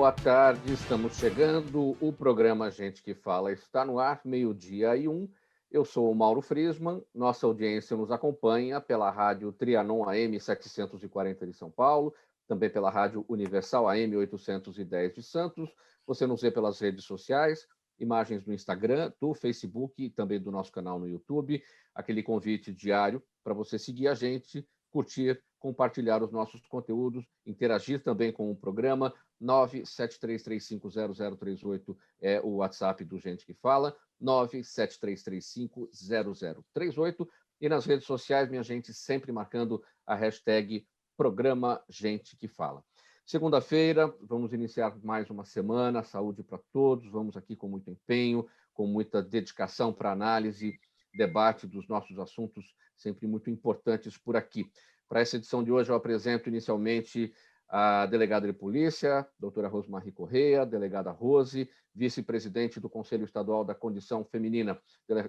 boa tarde. Estamos chegando. O programa Gente que Fala está no ar, 12:01. Eu sou o Mauro Friesman. Nossa audiência nos acompanha pela rádio Trianon AM 740 de São Paulo, também pela rádio Universal AM 810 de Santos. Você nos vê pelas redes sociais, imagens do Instagram, do Facebook e também do nosso canal no YouTube. Aquele convite diário para você seguir a gente, curtir, compartilhar os nossos conteúdos, interagir também com o programa. 973350038 é o WhatsApp do Gente que Fala, 973350038. E nas redes sociais, minha gente, sempre marcando a hashtag Programa Gente que Fala. Segunda-feira, vamos iniciar mais uma semana, saúde para todos, vamos aqui com muito empenho, com muita dedicação para análise, debate dos nossos assuntos sempre muito importantes por aqui. Para essa edição de hoje, eu apresento inicialmente a delegada de polícia, doutora Rosmarie Correia, delegada Rose, vice-presidente do Conselho Estadual da Condição Feminina.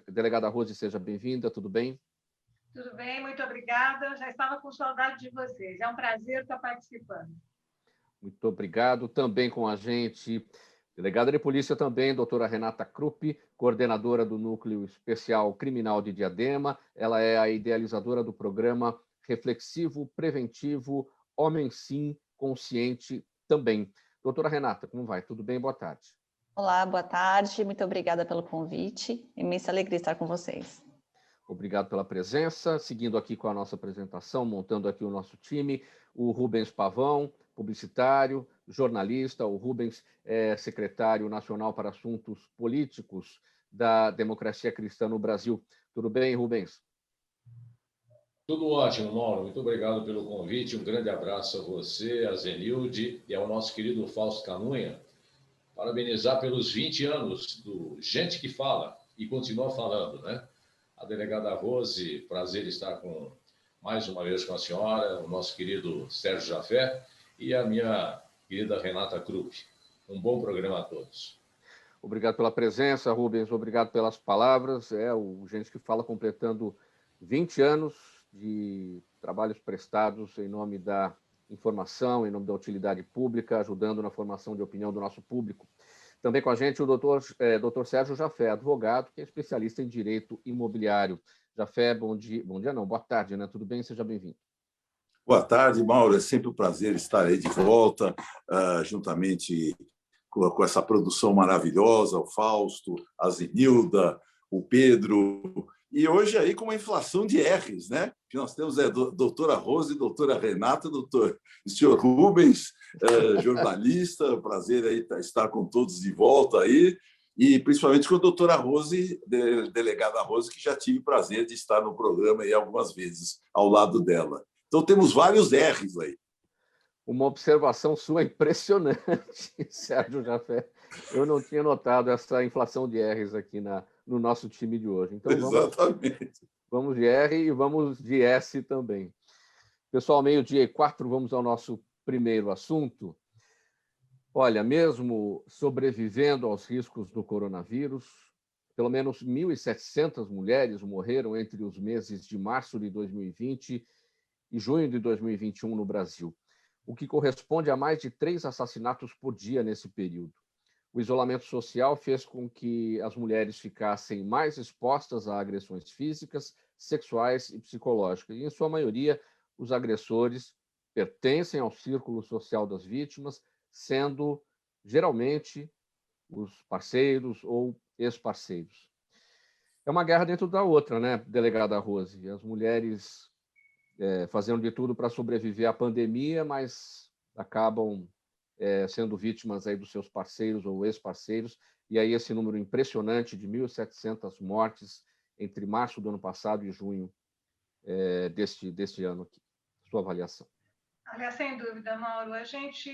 Delegada Rose, seja bem-vinda, tudo bem? Tudo bem, muito obrigada. Já estava com saudade de vocês. É um prazer estar participando. Muito obrigado. Também com a gente, delegada de polícia também, doutora Renata Krupp, coordenadora do Núcleo Especial Criminal de Diadema. Ela é a idealizadora do programa Reflexivo Preventivo Homem Sim, Consciente também. Doutora Renata, como vai? Tudo bem? Boa tarde. Olá, boa tarde. Muito obrigada pelo convite. Imensa alegria estar com vocês. Obrigado pela presença. Seguindo aqui com a nossa apresentação, montando aqui o nosso time, o Rubens Pavão, publicitário, jornalista. O Rubens é secretário nacional para assuntos políticos da Democracia Cristã no Brasil. Tudo bem, Rubens? Tudo ótimo, Mauro. Muito obrigado pelo convite. Um grande abraço a você, a Zenilde e ao nosso querido Fausto Canunha. Parabenizar pelos 20 anos do Gente que Fala e continua falando, né? A delegada Rose, prazer estar mais uma vez com a senhora, o nosso querido Sérgio Jafé e a minha querida Renata Krupp. Um bom programa a todos. Obrigado pela presença, Rubens. Obrigado pelas palavras. O Gente que Fala completando 20 anos de trabalhos prestados em nome da informação, em nome da utilidade pública, ajudando na formação de opinião do nosso público. Também com a gente o doutor Sérgio Jafé, advogado, que é especialista em direito imobiliário. Jafé, bom dia não, boa tarde, né? Tudo bem? Seja bem-vindo. Boa tarde, Mauro. É sempre um prazer estar aí de volta, juntamente com essa produção maravilhosa, o Fausto, a Zenilda, o Pedro, e hoje aí com uma inflação de R's, né? Que nós temos doutora Rose, doutora Renata, senhor Rubens, jornalista, prazer aí estar com todos de volta aí, e principalmente com a doutora Rose, delegada Rose, que já tive prazer de estar no programa aí algumas vezes ao lado dela. Então temos vários R's aí. Uma observação sua impressionante, Sérgio Jafé. Eu não tinha notado essa inflação de R's aqui no nosso time de hoje. Então, exatamente. Vamos de R e vamos de S também. Pessoal, 12:04, vamos ao nosso primeiro assunto. Olha, mesmo sobrevivendo aos riscos do coronavírus, pelo menos 1.700 mulheres morreram entre os meses de março de 2020 e junho de 2021 no Brasil, o que corresponde a mais de 3 assassinatos por dia nesse período. O isolamento social fez com que as mulheres ficassem mais expostas a agressões físicas, sexuais e psicológicas. E, em sua maioria, os agressores pertencem ao círculo social das vítimas, sendo, geralmente, os parceiros ou ex-parceiros. É uma guerra dentro da outra, né, delegada Rose? As mulheres fazendo de tudo para sobreviver à pandemia, mas acabam sendo vítimas aí dos seus parceiros ou ex-parceiros, e aí esse número impressionante de 1.700 mortes entre março do ano passado e junho deste ano aqui. Sua avaliação. Olha, sem dúvida, Mauro, a gente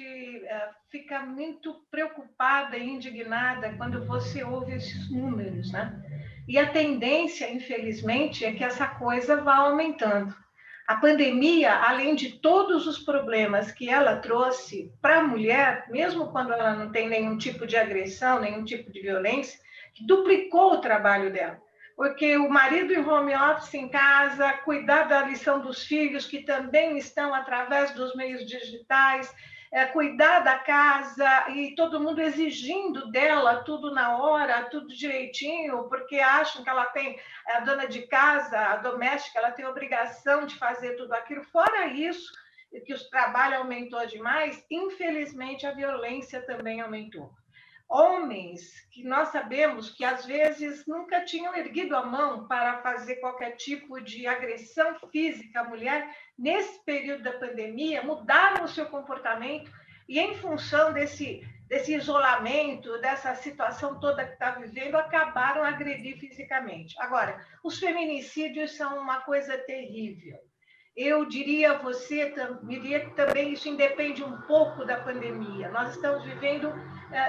fica muito preocupada e indignada quando você ouve esses números, né? E a tendência, infelizmente, é que essa coisa vá aumentando. A pandemia, além de todos os problemas que ela trouxe para a mulher, mesmo quando ela não tem nenhum tipo de agressão, nenhum tipo de violência, duplicou o trabalho dela. Porque o marido em home office em casa, cuidar da lição dos filhos, que também estão através dos meios digitais, cuidar da casa e todo mundo exigindo dela tudo na hora, tudo direitinho, porque acham que ela tem, a dona de casa, a doméstica, ela tem a obrigação de fazer tudo aquilo. Fora isso, que o trabalho aumentou demais, infelizmente a violência também aumentou. Homens que nós sabemos que às vezes nunca tinham erguido a mão para fazer qualquer tipo de agressão física à mulher, nesse período da pandemia, mudaram o seu comportamento e, em função desse isolamento, dessa situação toda que está vivendo, acabaram a agredir fisicamente. Agora, os feminicídios são uma coisa terrível. Eu diria a você, diria que também isso independe um pouco da pandemia. Nós estamos vivendo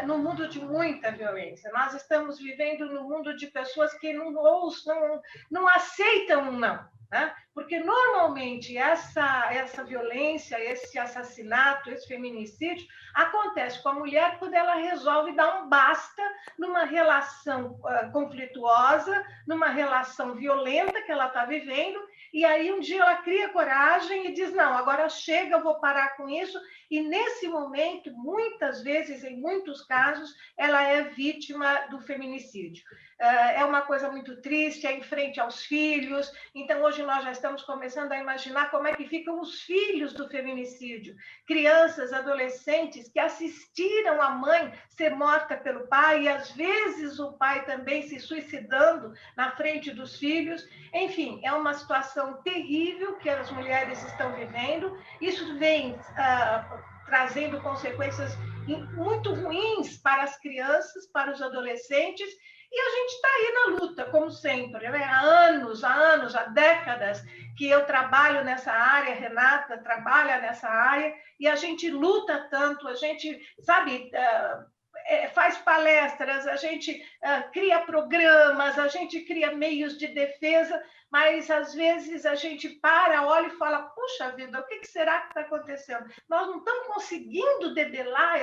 num mundo de muita violência. Nós estamos vivendo num mundo de pessoas que não aceitam um não. Né? Porque, normalmente, essa violência, esse assassinato, esse feminicídio, acontece com a mulher quando ela resolve dar um basta numa relação conflituosa, numa relação violenta que ela está vivendo, e aí um dia ela cria coragem e diz, não, agora chega, eu vou parar com isso, e nesse momento, muitas vezes, em muitos casos, ela é vítima do feminicídio. É uma coisa muito triste, é em frente aos filhos, então hoje nós já estamos começando a imaginar como é que ficam os filhos do feminicídio, crianças, adolescentes que assistiram a mãe ser morta pelo pai, e às vezes o pai também se suicidando na frente dos filhos. Enfim, é uma situação terrível que as mulheres estão vivendo. Isso vem trazendo consequências muito ruins para as crianças, para os adolescentes, e a gente está aí na luta, como sempre, né? Há anos, há décadas que eu trabalho nessa área, Renata trabalha nessa área, e a gente luta tanto, a gente, sabe, faz palestras, a gente cria programas, a gente cria meios de defesa, mas às vezes a gente olha e fala, puxa vida, o que será que está acontecendo? Nós não estamos conseguindo debelar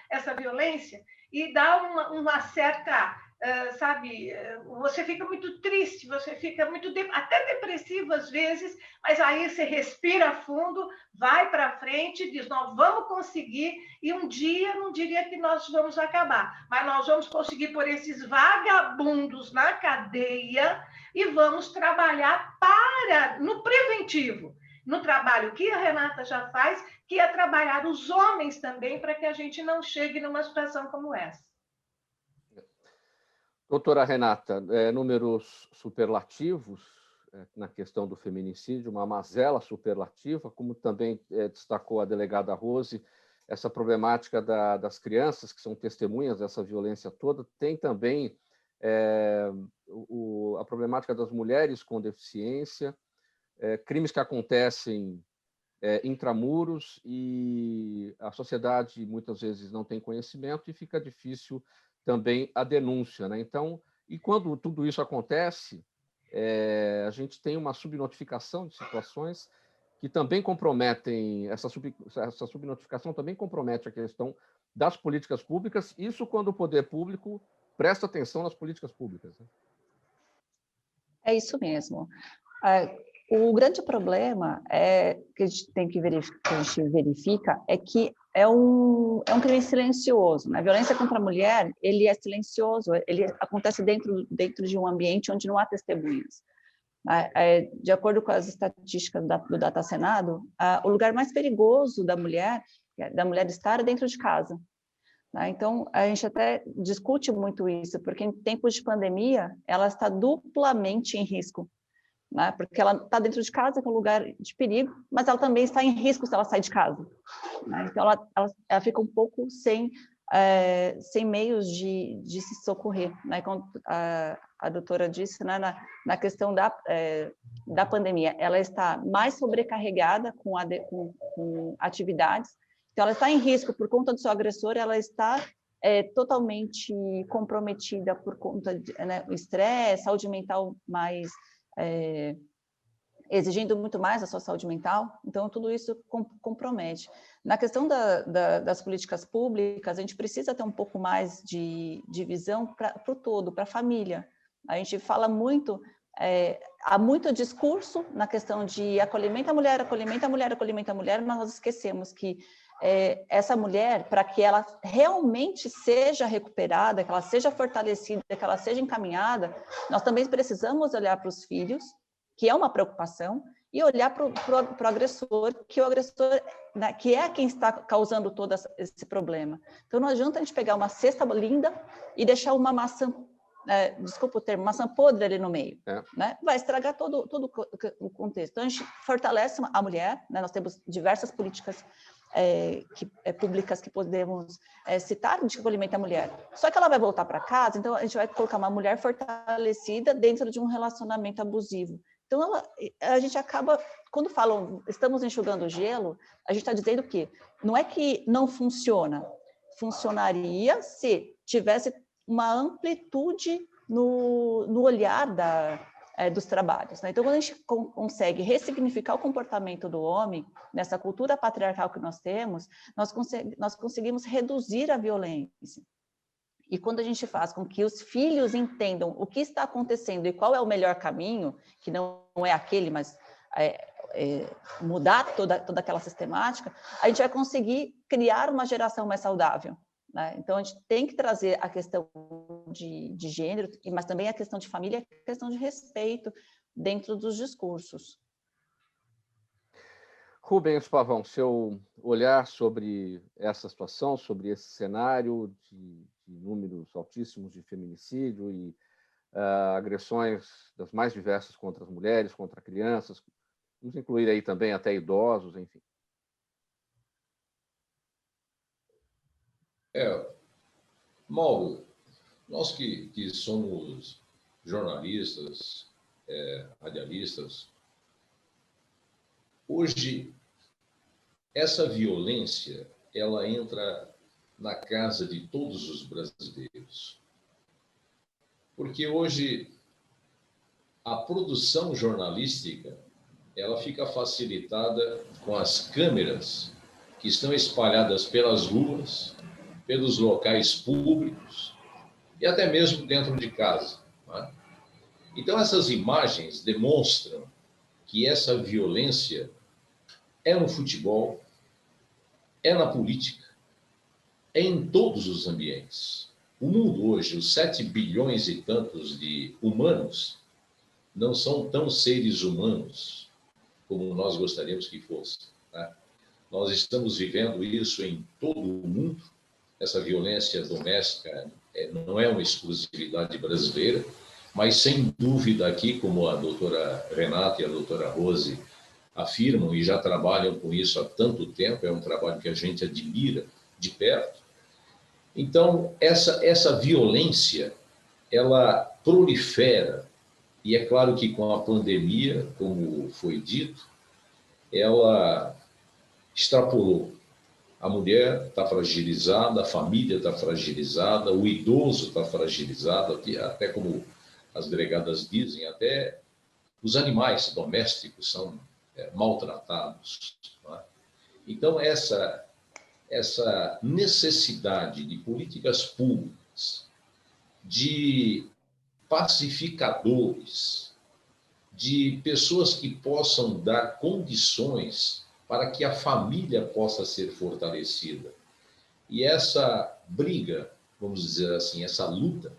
essa violência, e dá uma certa... sabe, você fica muito triste, você fica muito até depressivo às vezes, mas aí você respira fundo, vai para frente, diz, nós vamos conseguir, e um dia, não diria que nós vamos acabar, mas nós vamos conseguir pôr esses vagabundos na cadeia e vamos trabalhar no preventivo, no trabalho que a Renata já faz, que é trabalhar os homens também, para que a gente não chegue numa situação como essa. Doutora Renata, números superlativos na questão do feminicídio, uma mazela superlativa, como também destacou a delegada Rose, essa problemática das crianças que são testemunhas dessa violência toda, tem também a problemática das mulheres com deficiência, crimes que acontecem intramuros, e a sociedade muitas vezes não tem conhecimento e fica difícil também a denúncia, né? Então, e quando tudo isso acontece, a gente tem uma subnotificação de situações que também comprometem, essa subnotificação também compromete a questão das políticas públicas, isso quando o poder público presta atenção nas políticas públicas, né? É isso mesmo. O grande problema que a gente verifica é que é um crime silencioso, né? A violência contra a mulher, ele é silencioso, ele acontece dentro de um ambiente onde não há testemunhas. De acordo com as estatísticas do Data Senado, o lugar mais perigoso da mulher estar é dentro de casa. Então, a gente até discute muito isso, porque em tempos de pandemia, ela está duplamente em risco, né? Porque ela está dentro de casa, que é um lugar de perigo, mas ela também está em risco se ela sai de casa, né? Então, ela fica um pouco sem meios de se socorrer, né? Como a doutora disse, né? Na questão da pandemia, ela está mais sobrecarregada com atividades, então ela está em risco por conta do seu agressor, ela está totalmente comprometida por conta de estresse, saúde mental mais... exigindo muito mais a sua saúde mental, então tudo isso compromete. Na questão das políticas públicas, a gente precisa ter um pouco mais de visão para o todo, para a família. A gente fala muito, há muito discurso na questão de acolhimento à mulher, acolhimento à mulher, acolhimento à mulher, mas nós esquecemos que essa mulher, para que ela realmente seja recuperada, que ela seja fortalecida, que ela seja encaminhada, nós também precisamos olhar para os filhos, que é uma preocupação, e olhar para o agressor, que o agressor, né, que é quem está causando todo esse problema. Então, não adianta a gente pegar uma cesta linda e deixar uma maçã, desculpa o termo, maçã podre ali no meio, né? Vai estragar todo o contexto. Então, a gente fortalece a mulher, né? Nós temos diversas políticas públicas que podemos citar de acolhimento à mulher. Só que ela vai voltar para casa, então a gente vai colocar uma mulher fortalecida dentro de um relacionamento abusivo. Então, a gente acaba, quando falam, estamos enxugando o gelo, a gente está dizendo que não é que não funciona, funcionaria se tivesse uma amplitude no olhar dos trabalhos, né? Então, quando a gente consegue ressignificar o comportamento do homem, nessa cultura patriarcal que nós temos, nós conseguimos reduzir a violência. E quando a gente faz com que os filhos entendam o que está acontecendo e qual é o melhor caminho, que não é aquele, mas mudar toda aquela sistemática, a gente vai conseguir criar uma geração mais saudável, né? Então, a gente tem que trazer a questão de gênero, mas também a questão de família, a questão de respeito dentro dos discursos. Rubens Pavão, seu olhar sobre essa situação, sobre esse cenário de números altíssimos de feminicídio e agressões das mais diversas contra as mulheres, contra crianças, vamos incluir aí também até idosos, enfim. Mauro, nós que somos jornalistas, radialistas, hoje essa violência ela entra na casa de todos os brasileiros. Porque hoje a produção jornalística ela fica facilitada com as câmeras que estão espalhadas pelas ruas, pelos locais públicos e até mesmo dentro de casa, né? Então, essas imagens demonstram que essa violência é no futebol, é na política, é em todos os ambientes. O mundo hoje, os 7 bilhões e tantos de humanos, não são tão seres humanos como nós gostaríamos que fossem, né? Nós estamos vivendo isso em todo o mundo. Essa violência doméstica não é uma exclusividade brasileira, mas, sem dúvida, aqui, como a doutora Renata e a doutora Rose afirmam e já trabalham com isso há tanto tempo, é um trabalho que a gente admira de perto. Então, essa violência, ela prolifera, e é claro que com a pandemia, como foi dito, ela extrapolou. A mulher está fragilizada, a família está fragilizada, o idoso está fragilizado, até como as delegadas dizem, até os animais domésticos são maltratados, né? Então, essa necessidade de políticas públicas, de pacificadores, de pessoas que possam dar condições para que a família possa ser fortalecida. E essa briga, vamos dizer assim, essa luta,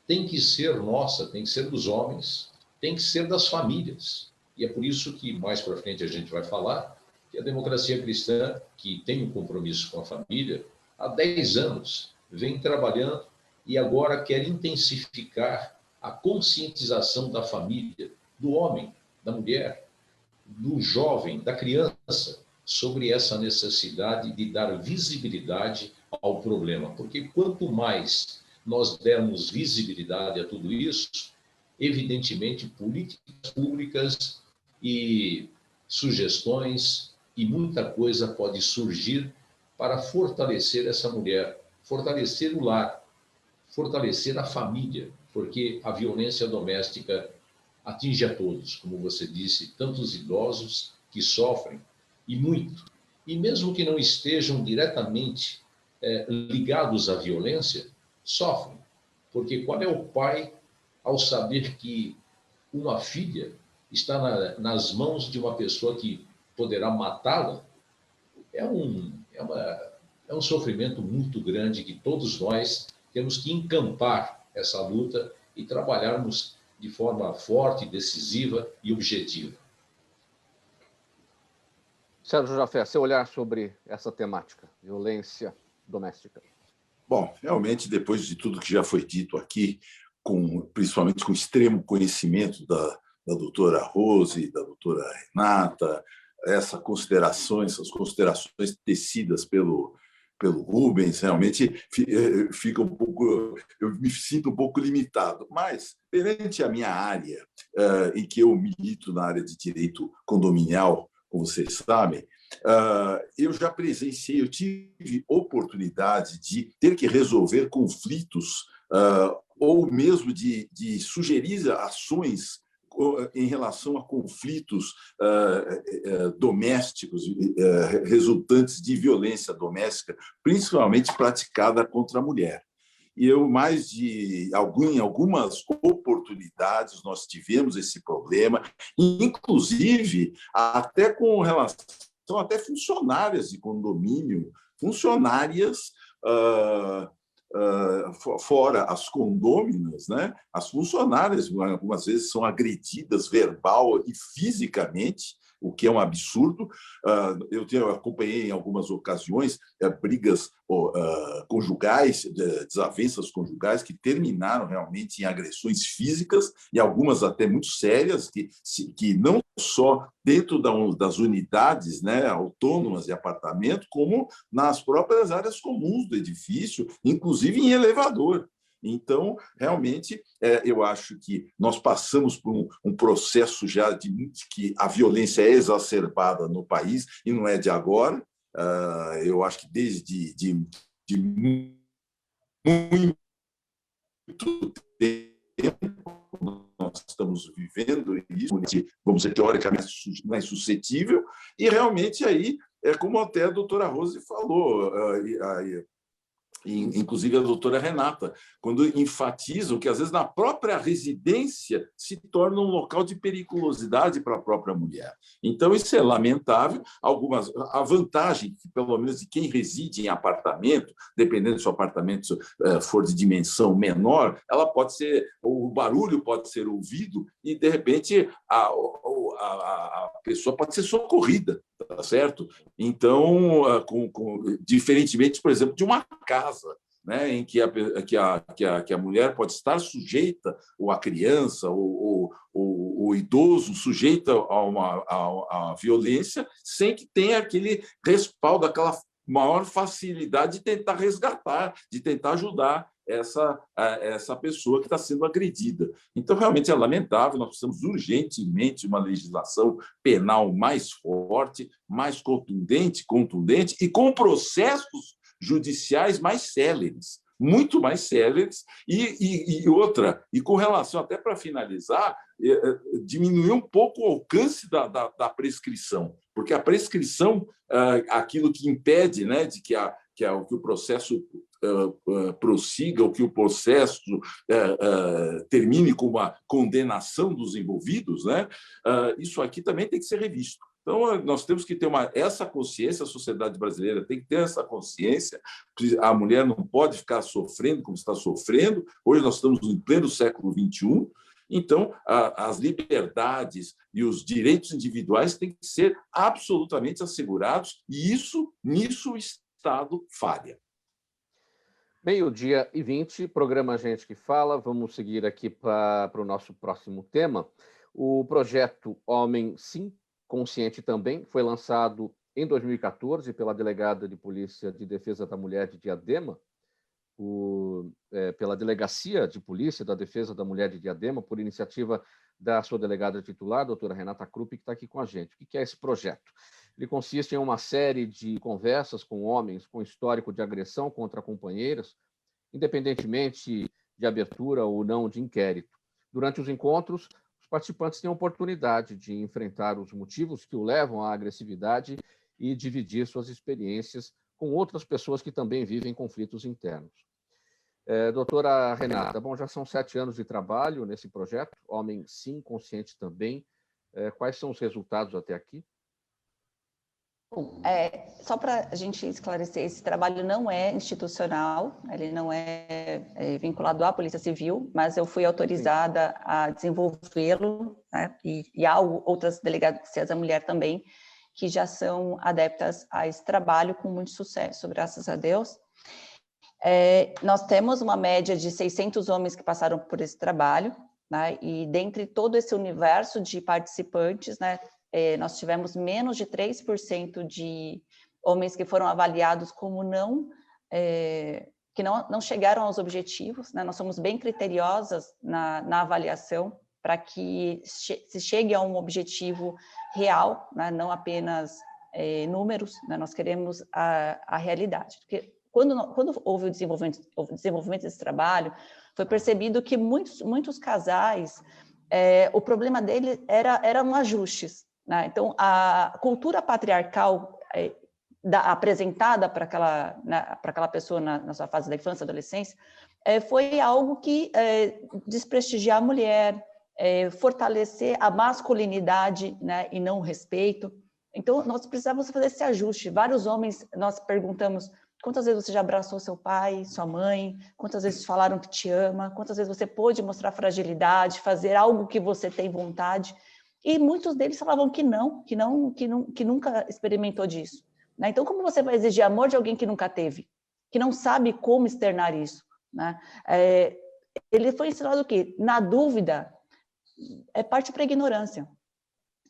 tem que ser nossa, tem que ser dos homens, tem que ser das famílias. E é por isso que, mais para frente, a gente vai falar que a democracia cristã, que tem um compromisso com a família, há 10 anos vem trabalhando e agora quer intensificar a conscientização da família, do homem, da mulher, do jovem, da criança, sobre essa necessidade de dar visibilidade ao problema. Porque quanto mais nós dermos visibilidade a tudo isso, evidentemente, políticas públicas e sugestões e muita coisa pode surgir para fortalecer essa mulher, fortalecer o lar, fortalecer a família, porque a violência doméstica atinge a todos, como você disse, tantos idosos que sofrem, e muito. E mesmo que não estejam diretamente ligados à violência, sofrem. Porque qual é o pai ao saber que uma filha está nas mãos de uma pessoa que poderá matá-la? É é um sofrimento muito grande que todos nós temos que encampar essa luta e trabalharmos de forma forte, decisiva e objetiva. Sérgio Jafé, seu olhar sobre essa temática, violência doméstica. Bom, realmente, depois de tudo que já foi dito aqui, principalmente com extremo conhecimento da doutora Rose, da doutora Renata, essas considerações tecidas pelo Rubens, realmente fica um pouco, eu me sinto um pouco limitado. Mas, perante a minha área, em que eu milito na área de direito condominial, como vocês sabem, eu já presenciei, eu tive oportunidade de ter que resolver conflitos ou mesmo de sugerir ações em relação a conflitos domésticos resultantes de violência doméstica, principalmente praticada contra a mulher. E em algumas oportunidades, nós tivemos esse problema, inclusive até com relação até funcionárias de condomínio, funcionárias fora as condôminas, né? As funcionárias algumas vezes são agredidas verbal e fisicamente, o que é um absurdo. Eu acompanhei em algumas ocasiões brigas conjugais, desavenças conjugais que terminaram realmente em agressões físicas e algumas até muito sérias, que não só dentro das unidades, né, autônomas de apartamento, como nas próprias áreas comuns do edifício, inclusive em elevador. Então, realmente, eu acho que nós passamos por um processo já de que a violência é exacerbada no país, e não é de agora. Eu acho que desde muito tempo nós estamos vivendo isso, vamos dizer, teoricamente mais suscetível, e realmente aí, como até a doutora Rose falou, inclusive a doutora Renata, quando enfatizam que, às vezes, na própria residência se torna um local de periculosidade para a própria mulher. Então, isso é lamentável. A vantagem, que, pelo menos, de quem reside em apartamento, dependendo se o apartamento for de dimensão menor, o barulho pode ser ouvido e, de repente, a pessoa pode ser socorrida, tá certo? Então, diferentemente, por exemplo, de uma casa, né, em que a mulher pode estar sujeita, ou a criança, ou o idoso, sujeita a violência, sem que tenha aquele respaldo, aquela maior facilidade de tentar resgatar, de tentar ajudar essa pessoa que está sendo agredida. Então, realmente é lamentável, nós precisamos urgentemente de uma legislação penal mais forte, mais contundente e com processos judiciais mais céleres, muito mais céleres, e com relação, até para finalizar, diminuir um pouco o alcance da prescrição, porque a prescrição, aquilo que impede, né, de que o processo prossiga, ou que o processo termine com uma condenação dos envolvidos, né? Isso aqui também tem que ser revisto. Então, nós temos que ter essa consciência, a sociedade brasileira tem que ter essa consciência, a mulher não pode ficar sofrendo como está sofrendo. Hoje nós estamos em pleno século XXI, então as liberdades e os direitos individuais têm que ser absolutamente assegurados, e nisso o Estado falha. 12h20, programa Gente que Fala. Vamos seguir aqui para o nosso próximo tema. O projeto Homem Sim, Consciente Também foi lançado em 2014 pela Delegada de Polícia de Defesa da Mulher de Diadema, pela Delegacia de Polícia da Defesa da Mulher de Diadema, por iniciativa da sua delegada titular, doutora Renata Krupp, que está aqui com a gente. O que é esse projeto? Ele consiste em uma série de conversas com homens com histórico de agressão contra companheiras, independentemente de abertura ou não de inquérito. Durante os encontros, os participantes têm a oportunidade de enfrentar os motivos que o levam à agressividade e dividir suas experiências com outras pessoas que também vivem conflitos internos. Doutora Renata, bom, já são 7 anos de trabalho nesse projeto, Homem Sim, Consciente Também. Quais são os resultados até aqui? Bom, só para a gente esclarecer, esse trabalho não é institucional, ele não é vinculado à Polícia Civil, mas eu fui autorizada a desenvolvê-lo, né? E há outras delegacias da mulher também, que já são adeptas a esse trabalho com muito sucesso, graças a Deus. Nós temos uma média de 600 homens que passaram por esse trabalho, né? E dentre todo esse universo de participantes, né, nós tivemos menos de 3% de homens que foram avaliados como que não chegaram aos objetivos, né? Nós somos bem criteriosas na avaliação para que se chegue a um objetivo real, né? Não apenas números, né? Nós queremos a realidade. Porque quando houve o desenvolvimento desse trabalho, foi percebido que muitos casais, o problema dele eram ajustes, né? Então, a cultura patriarcal apresentada para aquela pessoa na sua fase da infância e adolescência foi algo que desprestigiar a mulher, fortalecer a masculinidade, né, e não o respeito. Então, nós precisávamos fazer esse ajuste. Vários homens, nós perguntamos: quantas vezes você já abraçou seu pai, sua mãe? Quantas vezes falaram que te ama? Quantas vezes você pôde mostrar fragilidade, fazer algo que você tem vontade? E muitos deles falavam que nunca experimentou disso, né? Então, como você vai exigir amor de alguém que nunca teve, que não sabe como externar isso, né? Ele foi ensinado o quê? Na dúvida, parte para a ignorância.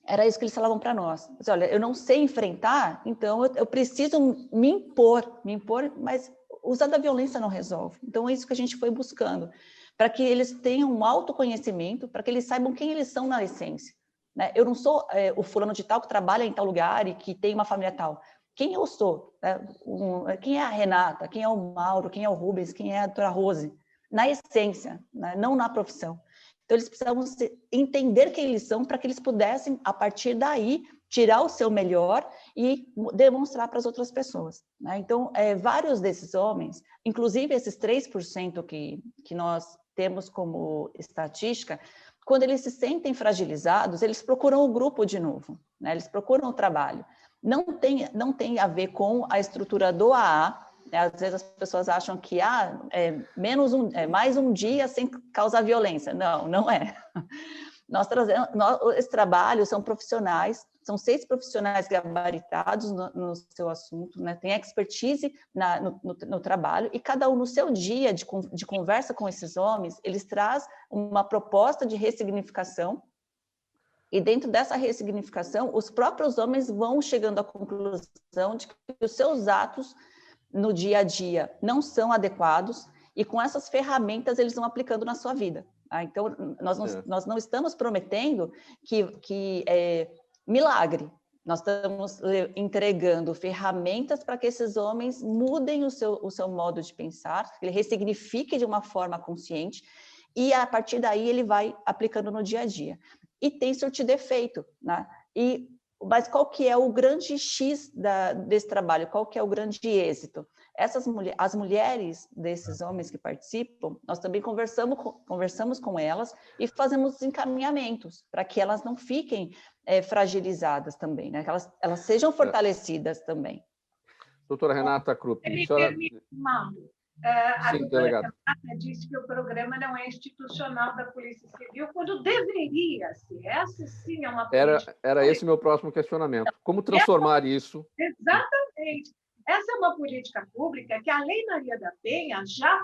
Era isso que eles falavam para nós. Mas, olha, eu não sei enfrentar, então eu preciso me impor, mas usar da violência não resolve. Então é isso que a gente foi buscando, para que eles tenham um autoconhecimento, para que eles saibam quem eles são na essência, né? Eu não sou o fulano de tal que trabalha em tal lugar e que tem uma família tal. Quem eu sou? Né? Quem é a Renata? Quem é o Mauro? Quem é o Rubens? Quem é a doutora Rose? Na essência, né? Não na profissão. Então, eles precisavam entender quem eles são para que eles pudessem, a partir daí, tirar o seu melhor e demonstrar para as outras pessoas, né? Então, vários desses homens, inclusive esses 3% que nós temos como estatística, quando eles se sentem fragilizados, eles procuram o grupo de novo, né? Eles procuram o trabalho. Não tem a ver com a estrutura do AA. Às vezes as pessoas acham que mais um dia sem causar violência. Não é. Esse trabalho são profissionais, são 6 profissionais gabaritados no seu assunto, né? Tem expertise no trabalho, e cada um no seu dia de conversa com esses homens, eles trazem uma proposta de ressignificação, e dentro dessa ressignificação, os próprios homens vão chegando à conclusão de que os seus atos no dia a dia não são adequados, e com essas ferramentas eles vão aplicando na sua vida. Então, nós não estamos prometendo que milagre, nós estamos entregando ferramentas para que esses homens mudem o seu modo de pensar, que ele ressignifique de uma forma consciente, e a partir daí ele vai aplicando no dia a dia. E tem surtido efeito, né? Mas qual que é o grande X desse trabalho? Qual que é o grande êxito? As mulheres desses homens que participam, nós também conversamos com elas e fazemos encaminhamentos para que elas não fiquem fragilizadas também, né? Que elas sejam fortalecidas também. Doutora Renata Krupp, a doutora Renata disse que o programa não é institucional da Polícia Civil, quando deveria ser. Essa sim é uma política. Era esse meu próximo questionamento. Como transformar isso? Exatamente. Essa é uma política pública que a Lei Maria da Penha já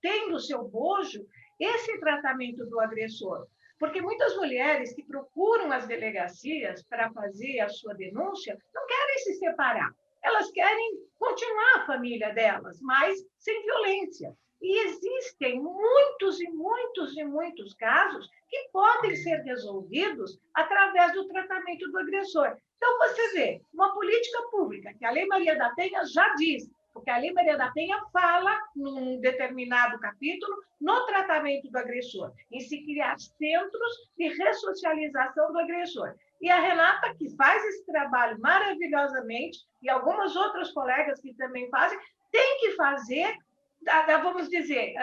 tem no seu bojo esse tratamento do agressor. Porque muitas mulheres que procuram as delegacias para fazer a sua denúncia não querem se separar. Elas querem continuar a família delas, mas sem violência. E existem muitos e muitos e muitos casos que podem ser resolvidos através do tratamento do agressor. Então, você vê, uma política pública, que a Lei Maria da Penha já diz, porque a Lei Maria da Penha fala, num determinado capítulo, no tratamento do agressor, em se criar centros de ressocialização do agressor. E a Renata, que faz esse trabalho maravilhosamente, e algumas outras colegas que também fazem, tem que fazer, vamos dizer,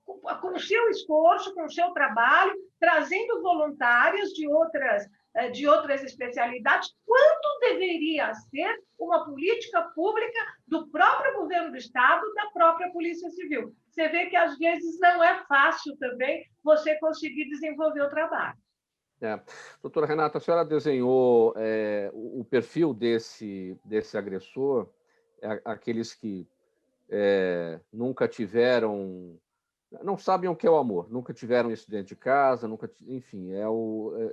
com o seu esforço, com o seu trabalho, trazendo voluntários de outras de outras especialidades, quanto deveria ser uma política pública do próprio governo do Estado, da própria Polícia Civil. Você vê que, às vezes, não é fácil também você conseguir desenvolver o trabalho. Doutora Renata, a senhora desenhou o perfil desse agressor, aqueles que nunca tiveram, não sabem o que é o amor, nunca tiveram isso dentro de casa, enfim,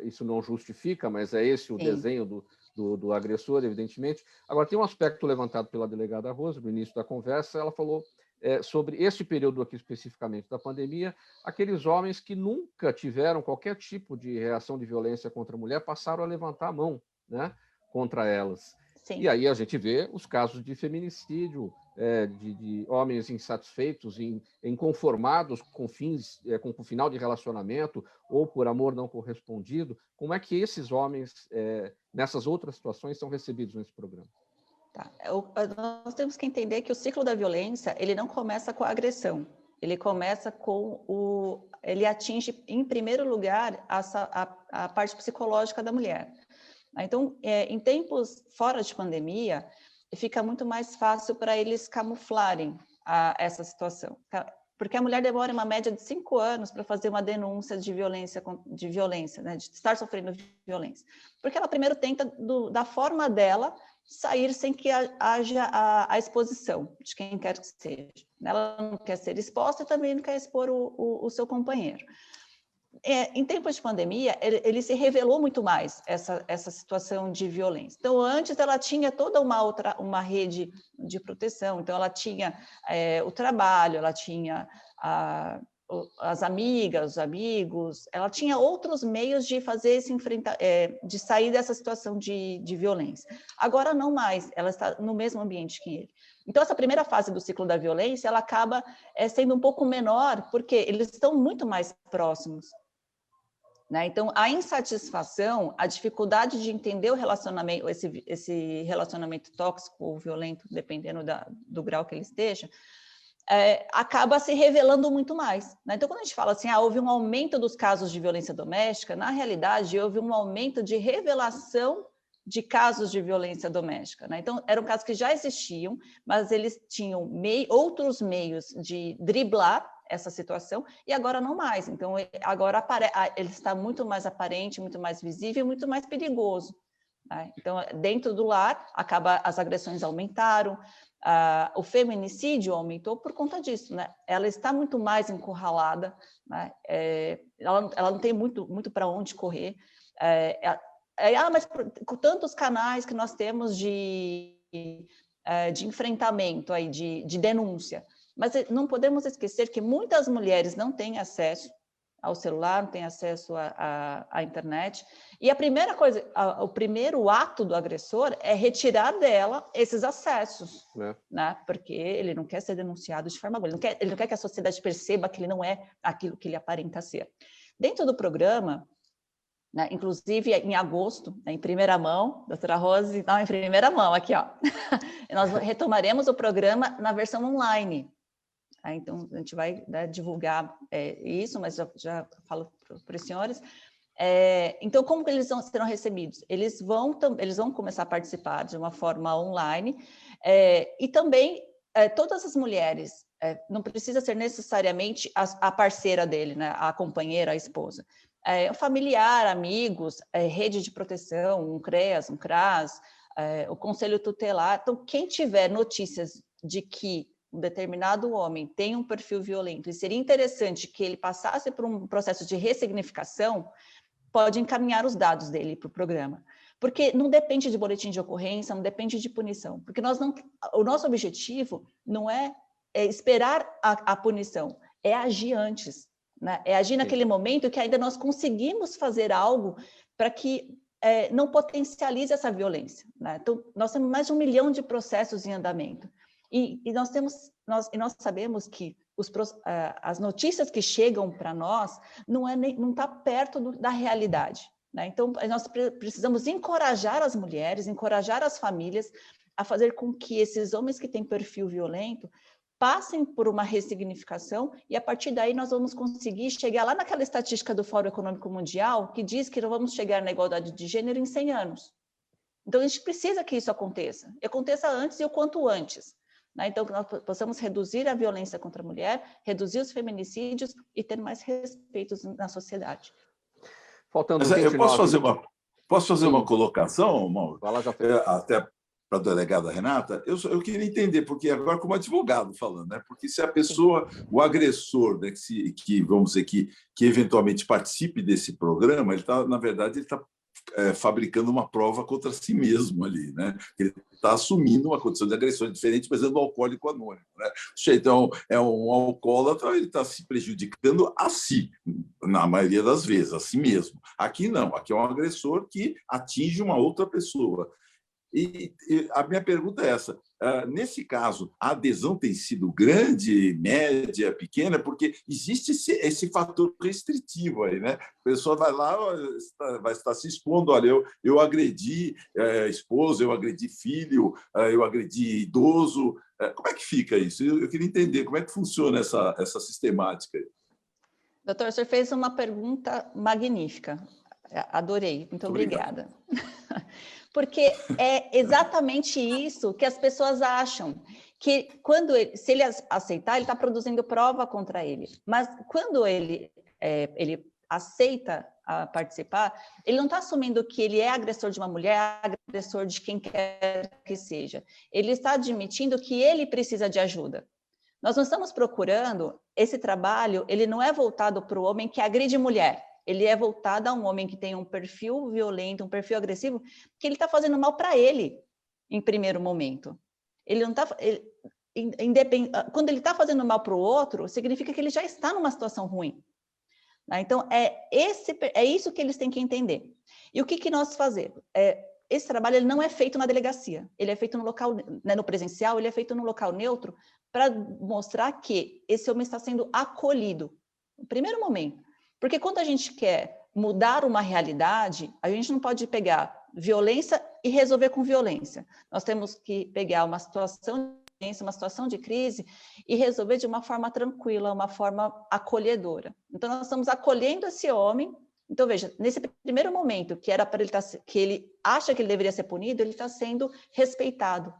isso não justifica, mas é esse o desenho do agressor, evidentemente. Agora, tem um aspecto levantado pela delegada Rosa, no início da conversa, ela falou sobre este período aqui especificamente da pandemia, aqueles homens que nunca tiveram qualquer tipo de reação de violência contra a mulher passaram a levantar a mão, né, contra elas. Sim. E aí a gente vê os casos de feminicídio, de homens insatisfeitos, inconformados com o final de relacionamento ou por amor não correspondido. Como é que esses homens, nessas outras situações, são recebidos nesse programa? Tá. Nós temos que entender que o ciclo da violência, ele não começa com a agressão, ele começa ele atinge, em primeiro lugar, a parte psicológica da mulher. Então, em tempos fora de pandemia, fica muito mais fácil para eles camuflarem essa situação. Porque a mulher demora uma média de 5 anos para fazer uma denúncia de violência, né, de estar sofrendo violência. Porque ela primeiro tenta, da forma dela, sair sem que haja a exposição de quem quer que seja. Ela não quer ser exposta e também não quer expor o seu companheiro. Em tempos de pandemia, ele se revelou muito mais essa situação de violência. Então, antes ela tinha toda uma rede de proteção, então ela tinha o trabalho, ela tinha as amigas, os amigos, ela tinha outros meios de fazer de sair dessa situação de violência. Agora não mais, ela está no mesmo ambiente que ele. Então, essa primeira fase do ciclo da violência, ela acaba sendo um pouco menor, porque eles estão muito mais próximos. Né? Então, a insatisfação, a dificuldade de entender o relacionamento, esse relacionamento tóxico ou violento, dependendo do grau que ele esteja, acaba se revelando muito mais. Né? Então, quando a gente fala assim, houve um aumento dos casos de violência doméstica, na realidade, houve um aumento de revelação de casos de violência doméstica. Né? Então, eram casos que já existiam, mas eles tinham outros meios de driblar essa situação, e agora não mais. Então, agora ele está muito mais aparente, muito mais visível, muito mais perigoso. Né? Então, dentro do lar, as agressões aumentaram, o feminicídio aumentou por conta disso. Né? Ela está muito mais encurralada, né? Ela não tem muito para onde correr. Mas com tantos canais que nós temos de enfrentamento, aí, de denúncia, mas não podemos esquecer que muitas mulheres não têm acesso ao celular, não têm acesso à internet, e a primeira coisa, o primeiro ato do agressor é retirar dela esses acessos, né? Porque ele não quer ser denunciado de forma alguma, ele não quer que a sociedade perceba que ele não é aquilo que ele aparenta ser. Dentro do programa, né, inclusive em agosto, né, em primeira mão, doutora Rose, não, em primeira mão, aqui, ó, nós retomaremos o programa na versão online. Então, a gente vai, né, divulgar isso, mas já falo para os senhores. Então, como que eles serão recebidos? Eles vão começar a participar de uma forma online, e também todas as mulheres, não precisa ser necessariamente a parceira dele, né, a companheira, a esposa. O familiar, amigos, rede de proteção, um CREAS, um CRAS, o Conselho Tutelar. Então, quem tiver notícias de que um determinado homem tem um perfil violento e seria interessante que ele passasse por um processo de ressignificação, pode encaminhar os dados dele para o programa. Porque não depende de boletim de ocorrência, não depende de punição. Porque o nosso objetivo não é esperar a punição, é agir antes. Né? É agir naquele momento que ainda nós conseguimos fazer algo para que não potencialize essa violência. Né? Então, nós temos mais de 1 milhão de processos em andamento. E nós sabemos que as notícias que chegam para nós não está perto da realidade. Né? Então, nós precisamos encorajar as mulheres, encorajar as famílias a fazer com que esses homens que têm perfil violento passem por uma ressignificação e, a partir daí, nós vamos conseguir chegar lá naquela estatística do Fórum Econômico Mundial que diz que nós vamos chegar na igualdade de gênero em 100 anos. Então, a gente precisa que isso aconteça. E aconteça antes e o quanto antes. Né? Então, que nós possamos reduzir a violência contra a mulher, reduzir os feminicídios e ter mais respeito na sociedade. Faltando Mas 29... Posso fazer uma colocação, Mauro? Vai lá, já Até para a delegada Renata, eu queria entender, porque agora como advogado falando, né? Porque se a pessoa, o agressor, né, que vamos dizer que eventualmente participe desse programa, ele está, na verdade, ele está fabricando uma prova contra si mesmo ali, né? Ele está assumindo uma condição de agressão diferente, mas é do alcoólico anônimo, né? Então, é um alcoólatra, ele está se prejudicando a si, na maioria das vezes, a si mesmo. Aqui não, aqui é um agressor que atinge uma outra pessoa. E a minha pergunta é essa: nesse caso, a adesão tem sido grande, média, pequena, porque existe esse fator restritivo aí, né? A pessoa vai lá, vai estar se expondo, olha, eu agredi esposa, eu agredi filho, eu agredi idoso. Como é que fica isso? Eu queria entender como é que funciona essa sistemática aí. Doutor, o senhor fez uma pergunta magnífica. Adorei, muito obrigada. Porque é exatamente isso que as pessoas acham, que se ele aceitar, ele está produzindo prova contra ele. Mas quando ele aceita participar, ele não está assumindo que ele é agressor de uma mulher, agressor de quem quer que seja. Ele está admitindo que ele precisa de ajuda. Nós não estamos procurando, esse trabalho, ele não é voltado para o homem que agride mulher. Ele é voltado a um homem que tem um perfil violento, um perfil agressivo, que ele está fazendo mal para ele, em primeiro momento. Ele não está... Quando ele está fazendo mal para o outro, significa que ele já está numa situação ruim. Então, é isso que eles têm que entender. E o que nós fazemos? Esse trabalho ele não é feito na delegacia, ele é feito no local, né, no presencial, ele é feito no local neutro, para mostrar que esse homem está sendo acolhido, no primeiro momento. Porque quando a gente quer mudar uma realidade, a gente não pode pegar violência e resolver com violência. Nós temos que pegar uma situação de violência, uma situação de crise e resolver de uma forma tranquila, uma forma acolhedora. Então, nós estamos acolhendo esse homem. Então, veja, nesse primeiro momento, que era para ele que ele acha que ele deveria ser punido, ele está sendo respeitado.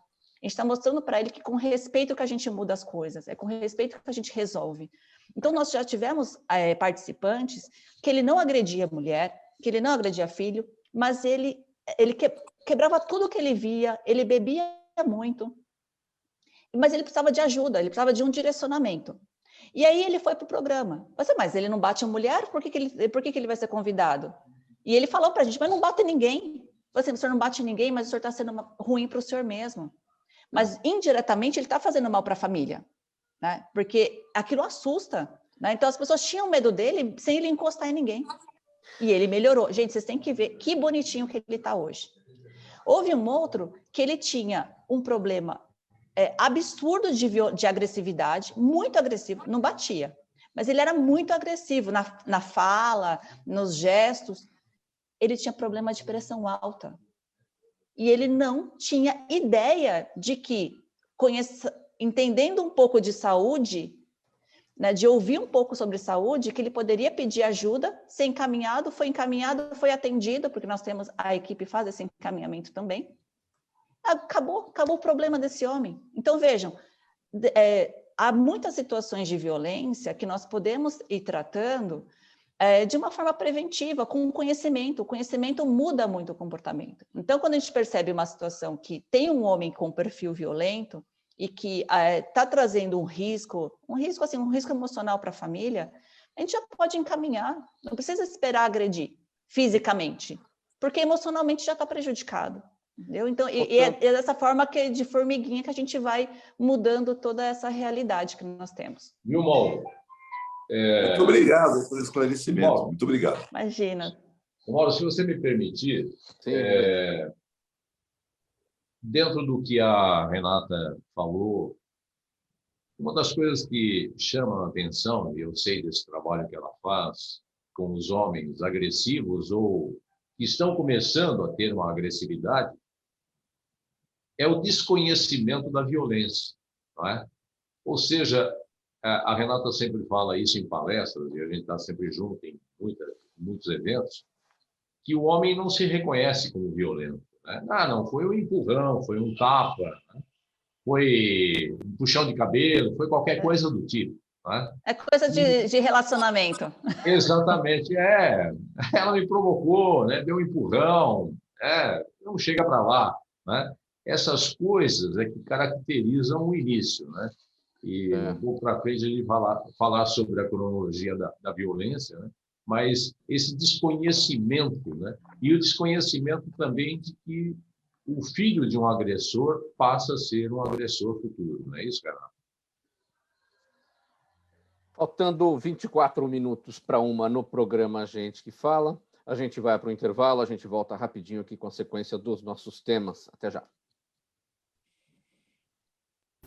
A gente está mostrando para ele que com respeito que a gente muda as coisas, é com respeito que a gente resolve. Então, nós já tivemos participantes que ele não agredia mulher, que ele não agredia filho, mas ele quebrava tudo que ele via, ele bebia muito, mas ele precisava de ajuda, ele precisava de um direcionamento. E aí ele foi para o programa. Mas ele não bate a mulher? Por que ele vai ser convidado? E ele falou para a gente, mas não bate ninguém. O senhor não bate ninguém, mas o senhor está sendo ruim para o senhor mesmo. Mas, indiretamente, ele está fazendo mal para a família, né? Porque aquilo assusta, né? Então, as pessoas tinham medo dele sem ele encostar em ninguém. E ele melhorou. Gente, vocês têm que ver que bonitinho que ele está hoje. Houve um outro que ele tinha um problema absurdo de agressividade, muito agressivo, não batia, mas ele era muito agressivo na fala, nos gestos. Ele tinha problema de pressão alta. E ele não tinha ideia de que, entendendo um pouco de saúde, né, de ouvir um pouco sobre saúde, que ele poderia pedir ajuda, ser encaminhado, foi atendido, porque nós temos, a equipe faz esse encaminhamento também. Acabou o problema desse homem. Então, vejam, há muitas situações de violência que nós podemos ir tratando de uma forma preventiva, com conhecimento. O conhecimento muda muito o comportamento. Então, quando a gente percebe uma situação que tem um homem com perfil violento e que está trazendo um risco emocional para a família, a gente já pode encaminhar. Não precisa esperar agredir fisicamente, porque emocionalmente já está prejudicado. Entendeu? Então, é dessa forma de formiguinha que a gente vai mudando toda essa realidade que nós temos. Viu, Mauro? Muito obrigado pelo esclarecimento. Mauro, muito obrigado. Imagina. Mauro, se você me permitir, dentro do que a Renata falou, uma das coisas que chama a atenção, e eu sei desse trabalho que ela faz com os homens agressivos ou que estão começando a ter uma agressividade, é o desconhecimento da violência, não é? Ou seja, a Renata sempre fala isso em palestras, e a gente está sempre junto em muitos eventos, que o homem não se reconhece como violento, né? Não, foi um empurrão, foi um tapa, né? Foi um puxão de cabelo, foi qualquer coisa do tipo, né? É coisa de relacionamento. Exatamente, ela me provocou, né? Deu um empurrão, não chega para lá, né? Essas coisas é que caracterizam o início, né? E um pouco para frente a gente falar sobre a cronologia da violência, né? Mas esse desconhecimento, né? E o desconhecimento também de que o filho de um agressor passa a ser um agressor futuro, não é isso, cara? Faltando 24 minutos para 1 no programa Gente que Fala, a gente vai para o intervalo, a gente volta rapidinho aqui com a sequência dos nossos temas. Até já.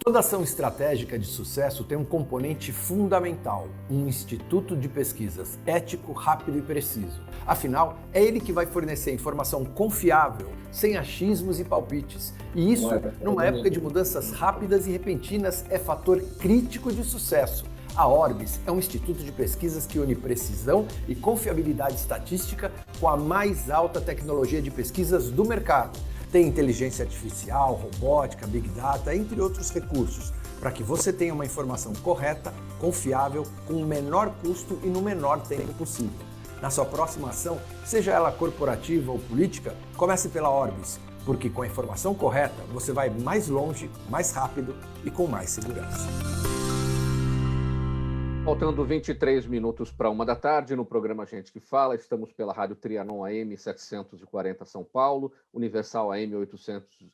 Toda ação estratégica de sucesso tem um componente fundamental, um instituto de pesquisas ético, rápido e preciso. Afinal, é ele que vai fornecer informação confiável, sem achismos e palpites. E isso, numa época de mudanças rápidas e repentinas, é fator crítico de sucesso. A Orbis é um instituto de pesquisas que une precisão e confiabilidade estatística com a mais alta tecnologia de pesquisas do mercado. Tem inteligência artificial, robótica, big data, entre outros recursos, para que você tenha uma informação correta, confiável, com o menor custo e no menor tempo possível. Na sua próxima ação, seja ela corporativa ou política, comece pela Orbis, porque com a informação correta você vai mais longe, mais rápido e com mais segurança. Faltando 23 minutos para 1 da tarde, no programa Gente que Fala, estamos pela Rádio Trianon AM 740 São Paulo, Universal AM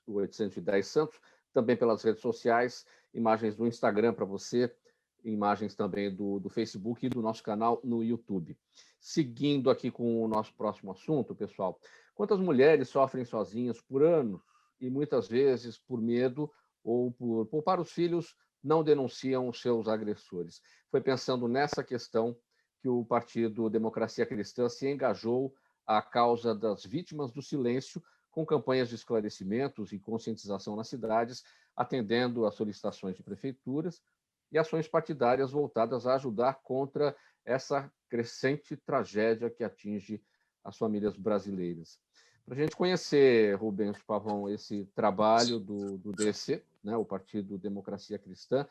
810 Santos, também pelas redes sociais, imagens do Instagram para você, imagens também do Facebook e do nosso canal no YouTube. Seguindo aqui com o nosso próximo assunto, pessoal, quantas mulheres sofrem sozinhas por anos e muitas vezes por medo ou por poupar os filhos não denunciam os seus agressores? Foi pensando nessa questão que o Partido Democracia Cristã se engajou à causa das vítimas do silêncio, com campanhas de esclarecimentos e conscientização nas cidades, atendendo às solicitações de prefeituras e ações partidárias voltadas a ajudar contra essa crescente tragédia que atinge as famílias brasileiras. Para a gente conhecer, Rubens Pavão, esse trabalho do DC, né, o Partido Democracia Cristã,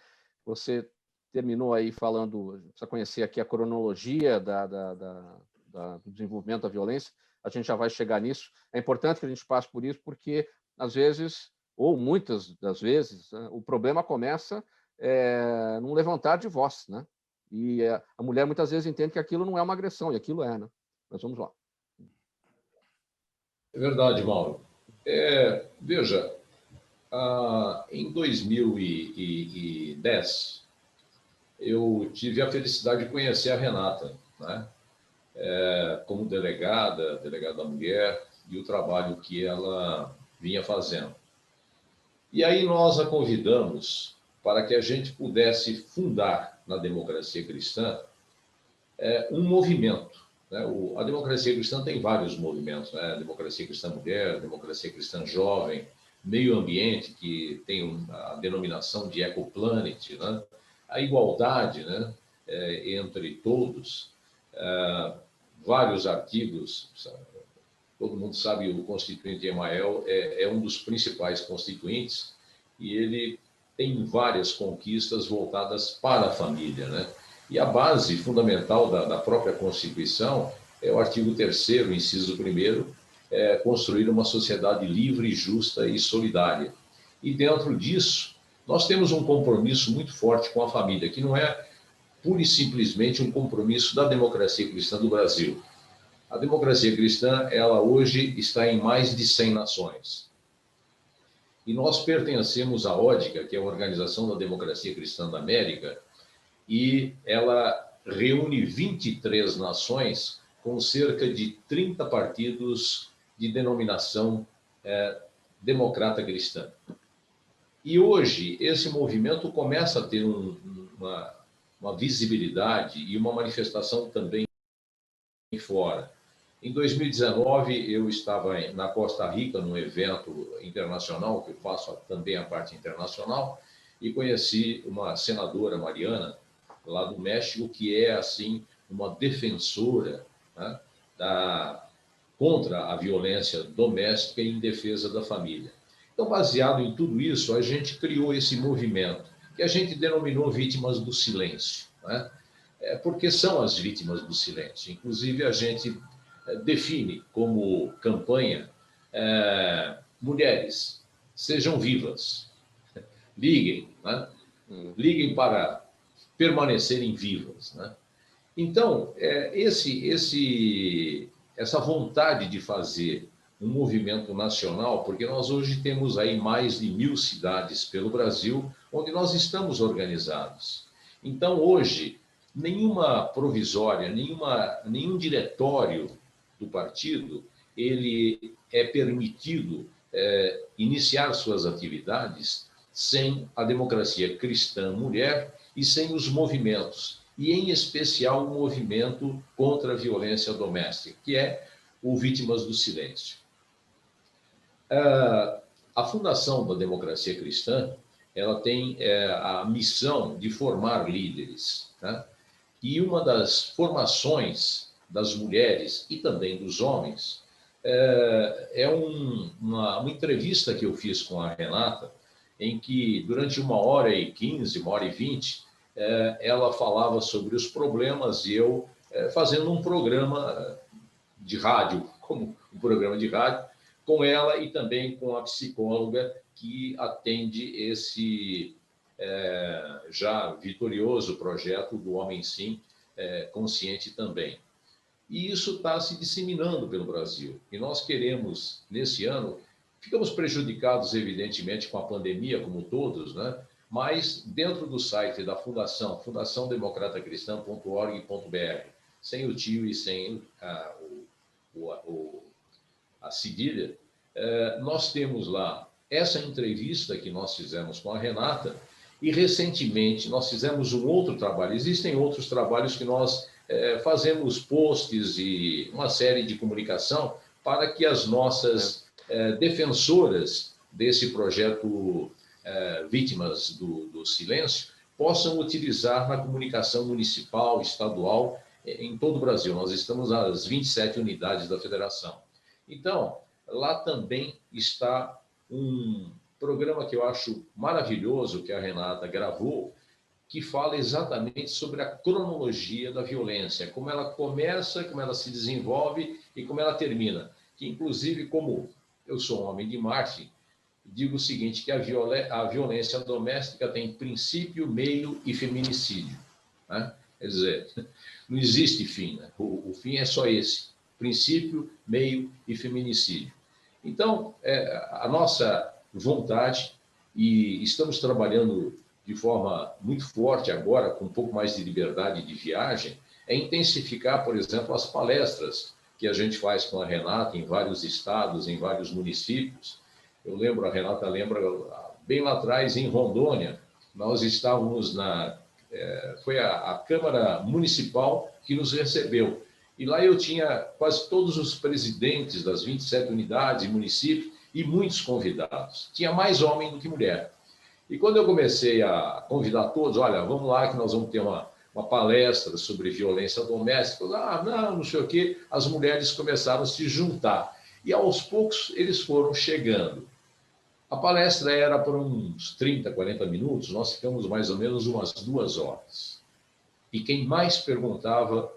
você terminou aí falando, precisa conhecer aqui a cronologia do desenvolvimento da violência, a gente já vai chegar nisso. É importante que a gente passe por isso, porque, às vezes, ou muitas das vezes, né, o problema começa num levantar de voz, né? E a mulher, muitas vezes, entende que aquilo não é uma agressão, e aquilo é, né? Mas vamos lá. É verdade, Mauro. Veja, em 2010, eu tive a felicidade de conhecer a Renata, né? Como delegada da mulher, e o trabalho que ela vinha fazendo. E aí nós a convidamos para que a gente pudesse fundar na Democracia Cristã um movimento. Né? A Democracia Cristã tem vários movimentos, né? A Democracia Cristã Mulher, a Democracia Cristã Jovem, Meio Ambiente, que tem a denominação de Ecoplanet, né? A igualdade, né? Entre todos, vários artigos. Todo mundo sabe, o constituinte Emael é um dos principais constituintes e ele tem várias conquistas voltadas para a família, né? E a base fundamental da própria Constituição é o artigo 3º, inciso 1º, construir uma sociedade livre, justa e solidária. E dentro disso, nós temos um compromisso muito forte com a família, que não é pura e simplesmente um compromisso da democracia cristã do Brasil. A democracia cristã, ela hoje está em mais de 100 nações. E nós pertencemos à ODCA, que é a Organização da Democracia Cristã da América, e ela reúne 23 nações com cerca de 30 partidos de denominação democrata cristã. E hoje esse movimento começa a ter uma visibilidade e uma manifestação também fora. Em 2019, eu estava na Costa Rica, num evento internacional, que eu faço também a parte internacional, e conheci uma senadora, Mariana, lá do México, que é, assim, uma defensora, né, contra a violência doméstica e em defesa da família. Então, baseado em tudo isso, a gente criou esse movimento, que a gente denominou Vítimas do Silêncio, né? Porque são as vítimas do silêncio. Inclusive, a gente define como campanha mulheres, sejam vivas, liguem, né? Liguem para permanecerem vivas, né? Então, essa vontade de fazer um movimento nacional, porque nós hoje temos aí mais de 1.000 cidades pelo Brasil, onde nós estamos organizados. Então, hoje, nenhuma provisória, nenhum diretório do partido, ele é permitido iniciar suas atividades sem a democracia cristã mulher e sem os movimentos, e em especial o movimento contra a violência doméstica, que é o Vítimas do Silêncio. A Fundação da Democracia Cristã, ela tem a missão de formar líderes, né? E uma das formações das mulheres e também dos homens uma entrevista que eu fiz com a Renata, em que durante 1h15, 1h20, ela falava sobre os problemas e eu fazendo um programa de rádio, como um programa de rádio, com ela e também com a psicóloga que atende esse já vitorioso projeto do Homem Sim, consciente também. E isso está se disseminando pelo Brasil. E nós queremos, nesse ano, ficamos prejudicados, evidentemente, com a pandemia, como todos, né? Mas dentro do site da Fundação, fundaçãodemocratacristã.org.br, sem o tio e sem a cedilha, nós temos lá essa entrevista que nós fizemos com a Renata e, recentemente, nós fizemos um outro trabalho. Existem outros trabalhos que nós fazemos posts e uma série de comunicação para que as nossas defensoras desse projeto Vítimas do Silêncio possam utilizar na comunicação municipal, estadual, em todo o Brasil. Nós estamos nas 27 unidades da federação. Então, lá também está um programa que eu acho maravilhoso, que a Renata gravou, que fala exatamente sobre a cronologia da violência, como ela começa, como ela se desenvolve e como ela termina. Que, inclusive, como eu sou um homem de marketing, digo o seguinte, que a violência doméstica tem princípio, meio e feminicídio, né? Quer dizer, não existe fim, né? O fim é só esse, princípio, meio e feminicídio. Então, a nossa vontade, e estamos trabalhando de forma muito forte agora, com um pouco mais de liberdade de viagem, é intensificar, por exemplo, as palestras que a gente faz com a Renata em vários estados, em vários municípios. Eu lembro, a Renata lembra, bem lá atrás, em Rondônia, nós estávamos foi a Câmara Municipal que nos recebeu. E lá eu tinha quase todos os presidentes das 27 unidades e municípios e muitos convidados. Tinha mais homem do que mulher. E quando eu comecei a convidar todos, olha, vamos lá que nós vamos ter uma palestra sobre violência doméstica. Não sei o quê. As mulheres começaram a se juntar. E aos poucos eles foram chegando. A palestra era por uns 30, 40 minutos, nós ficamos mais ou menos umas 2 horas. E quem mais perguntava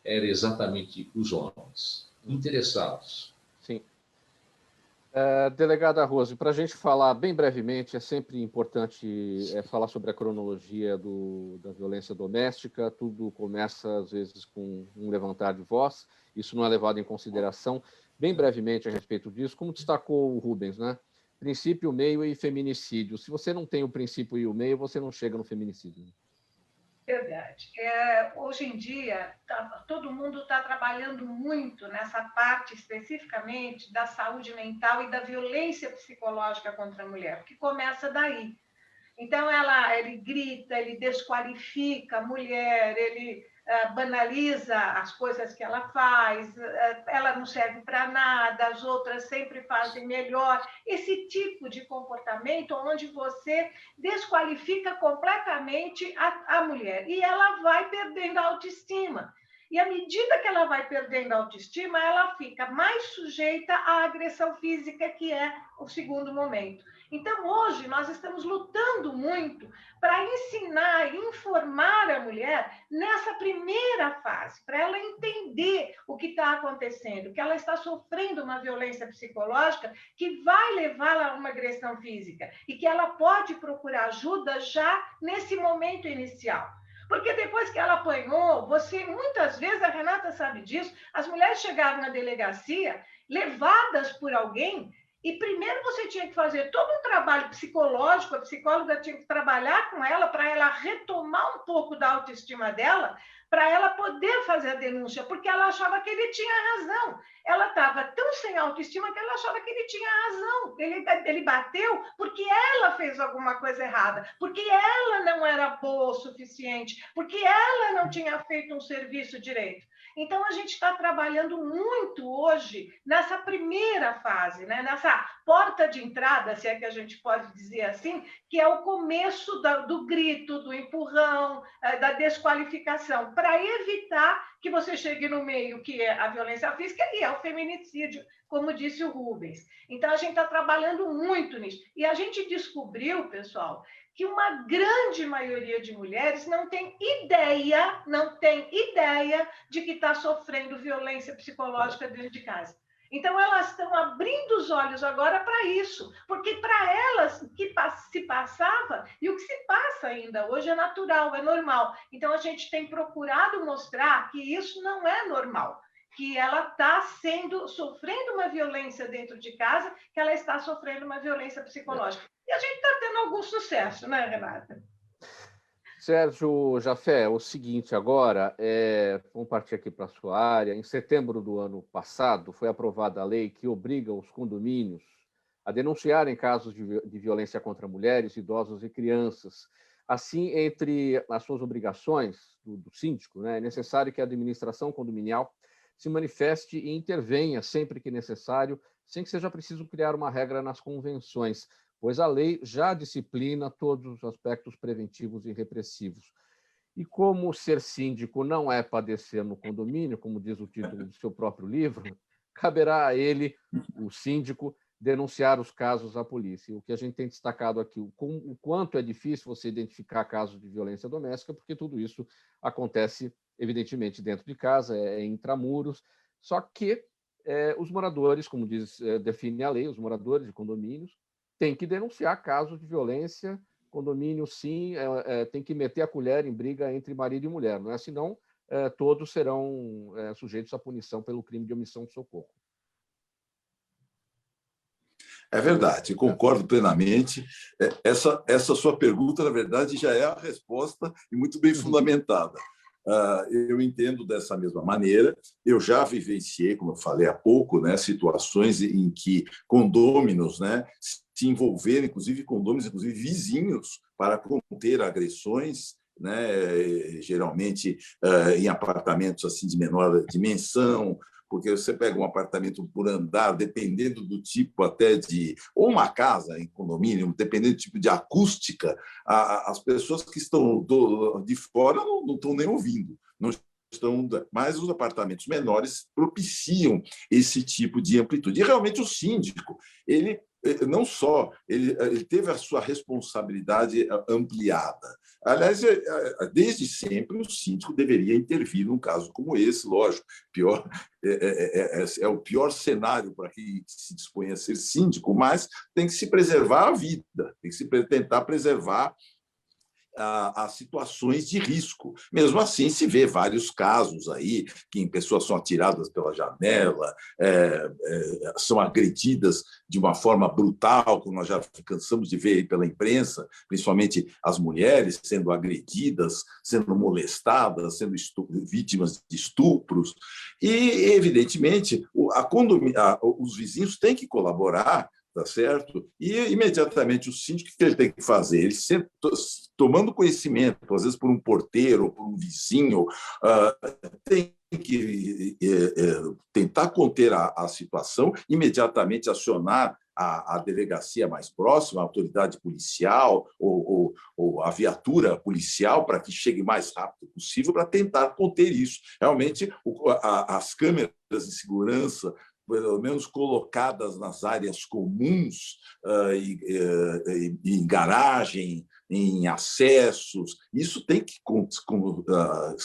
era exatamente os homens, interessados. Sim. Delegada Rose, para a gente falar bem brevemente, é sempre importante falar sobre a cronologia da violência doméstica. Tudo começa, às vezes, com um levantar de voz. Isso não é levado em consideração. Bem brevemente a respeito disso, como destacou o Rubens, né? Princípio, meio e feminicídio. Se você não tem o princípio e o meio, você não chega no feminicídio. Verdade. Hoje em dia, todo mundo está trabalhando muito nessa parte, especificamente, da saúde mental e da violência psicológica contra a mulher, porque começa daí. Então, ele grita, ele desqualifica a mulher, ele banaliza as coisas que ela faz, ela não serve para nada, as outras sempre fazem melhor. Esse tipo de comportamento onde você desqualifica completamente a mulher e ela vai perdendo a autoestima. E à medida que ela vai perdendo a autoestima, ela fica mais sujeita à agressão física, que é o segundo momento. Então, hoje, nós estamos lutando muito para ensinar e informar a mulher nessa primeira fase, para ela entender o que está acontecendo, que ela está sofrendo uma violência psicológica que vai levá-la a uma agressão física e que ela pode procurar ajuda já nesse momento inicial. Porque depois que ela apanhou, muitas vezes, a Renata sabe disso, as mulheres chegavam na delegacia levadas por alguém. E primeiro você tinha que fazer todo um trabalho psicológico, a psicóloga tinha que trabalhar com ela para ela retomar um pouco da autoestima dela, para ela poder fazer a denúncia, porque ela achava que ele tinha razão. Ela estava tão sem autoestima que ela achava que ele tinha razão. Ele bateu porque ela fez alguma coisa errada, porque ela não era boa o suficiente, porque ela não tinha feito um serviço direito. Então, a gente está trabalhando muito hoje nessa primeira fase, né? Nessa porta de entrada, se é que a gente pode dizer assim, que é o começo do grito, do empurrão, da desqualificação, para evitar que você chegue no meio, que é a violência física e é o feminicídio, como disse o Rubens. Então, a gente está trabalhando muito nisso. E a gente descobriu, pessoal, que uma grande maioria de mulheres não tem ideia de que está sofrendo violência psicológica dentro de casa. Então, elas estão abrindo os olhos agora para isso, porque para elas o que se passava e o que se passa ainda hoje é natural, é normal. Então, a gente tem procurado mostrar que isso não é normal, que ela está sofrendo uma violência dentro de casa, que ela está sofrendo uma violência psicológica. E a gente está tendo algum sucesso, né, Renata? Sérgio Jafé, é o seguinte agora, vamos partir aqui para a sua área. Em setembro do ano passado, foi aprovada a lei que obriga os condomínios a denunciarem casos de violência contra mulheres, idosos e crianças. Assim, entre as suas obrigações do síndico, né, é necessário que a administração condominial se manifeste e intervenha sempre que necessário, sem que seja preciso criar uma regra nas convenções, pois a lei já disciplina todos os aspectos preventivos e repressivos. E como ser síndico não é padecer no condomínio, como diz o título do seu próprio livro, caberá a ele, o síndico, denunciar os casos à polícia. O que a gente tem destacado aqui, o quanto é difícil você identificar casos de violência doméstica, porque tudo isso acontece, evidentemente, dentro de casa, intramuros, só que os moradores, como define a lei, os moradores de condomínios, têm que denunciar casos de violência. Condomínio, sim, tem que meter a colher em briga entre marido e mulher, não é? Senão, todos serão sujeitos à punição pelo crime de omissão de socorro. É verdade, concordo plenamente. Essa sua pergunta, na verdade, já é a resposta e muito bem fundamentada. Eu entendo dessa mesma maneira. Eu já vivenciei, como eu falei há pouco, né, situações em que condôminos, né, se envolveram, inclusive condôminos, inclusive vizinhos, para conter agressões, né, geralmente em apartamentos assim de menor dimensão, porque você pega um apartamento por andar, dependendo do tipo até de... ou uma casa em condomínio, dependendo do tipo de acústica, as pessoas que estão de fora não estão nem ouvindo, não estão, mas os apartamentos menores propiciam esse tipo de amplitude. E realmente o síndico, ele não só ele teve a sua responsabilidade ampliada. Aliás, desde sempre o síndico deveria intervir num caso como esse, lógico. É o pior cenário para quem se dispõe a ser síndico, mas tem que se preservar a vida, tem que se tentar preservar as situações de risco. Mesmo assim, se vê vários casos aí que pessoas são atiradas pela janela, são agredidas de uma forma brutal, como nós já cansamos de ver aí pela imprensa, principalmente as mulheres sendo agredidas, sendo molestadas, sendo vítimas de estupros. E, evidentemente, os vizinhos têm que colaborar tá certo? E, imediatamente, o síndico, o que ele tem que fazer? Ele sempre, tomando conhecimento, às vezes por um porteiro, por um vizinho, tem que tentar conter a situação, imediatamente acionar a delegacia mais próxima, a autoridade policial ou a viatura policial, para que chegue o mais rápido possível para tentar conter isso. Realmente, as câmeras de segurança, pelo menos colocadas nas áreas comuns, em garagem, em acessos, isso tem que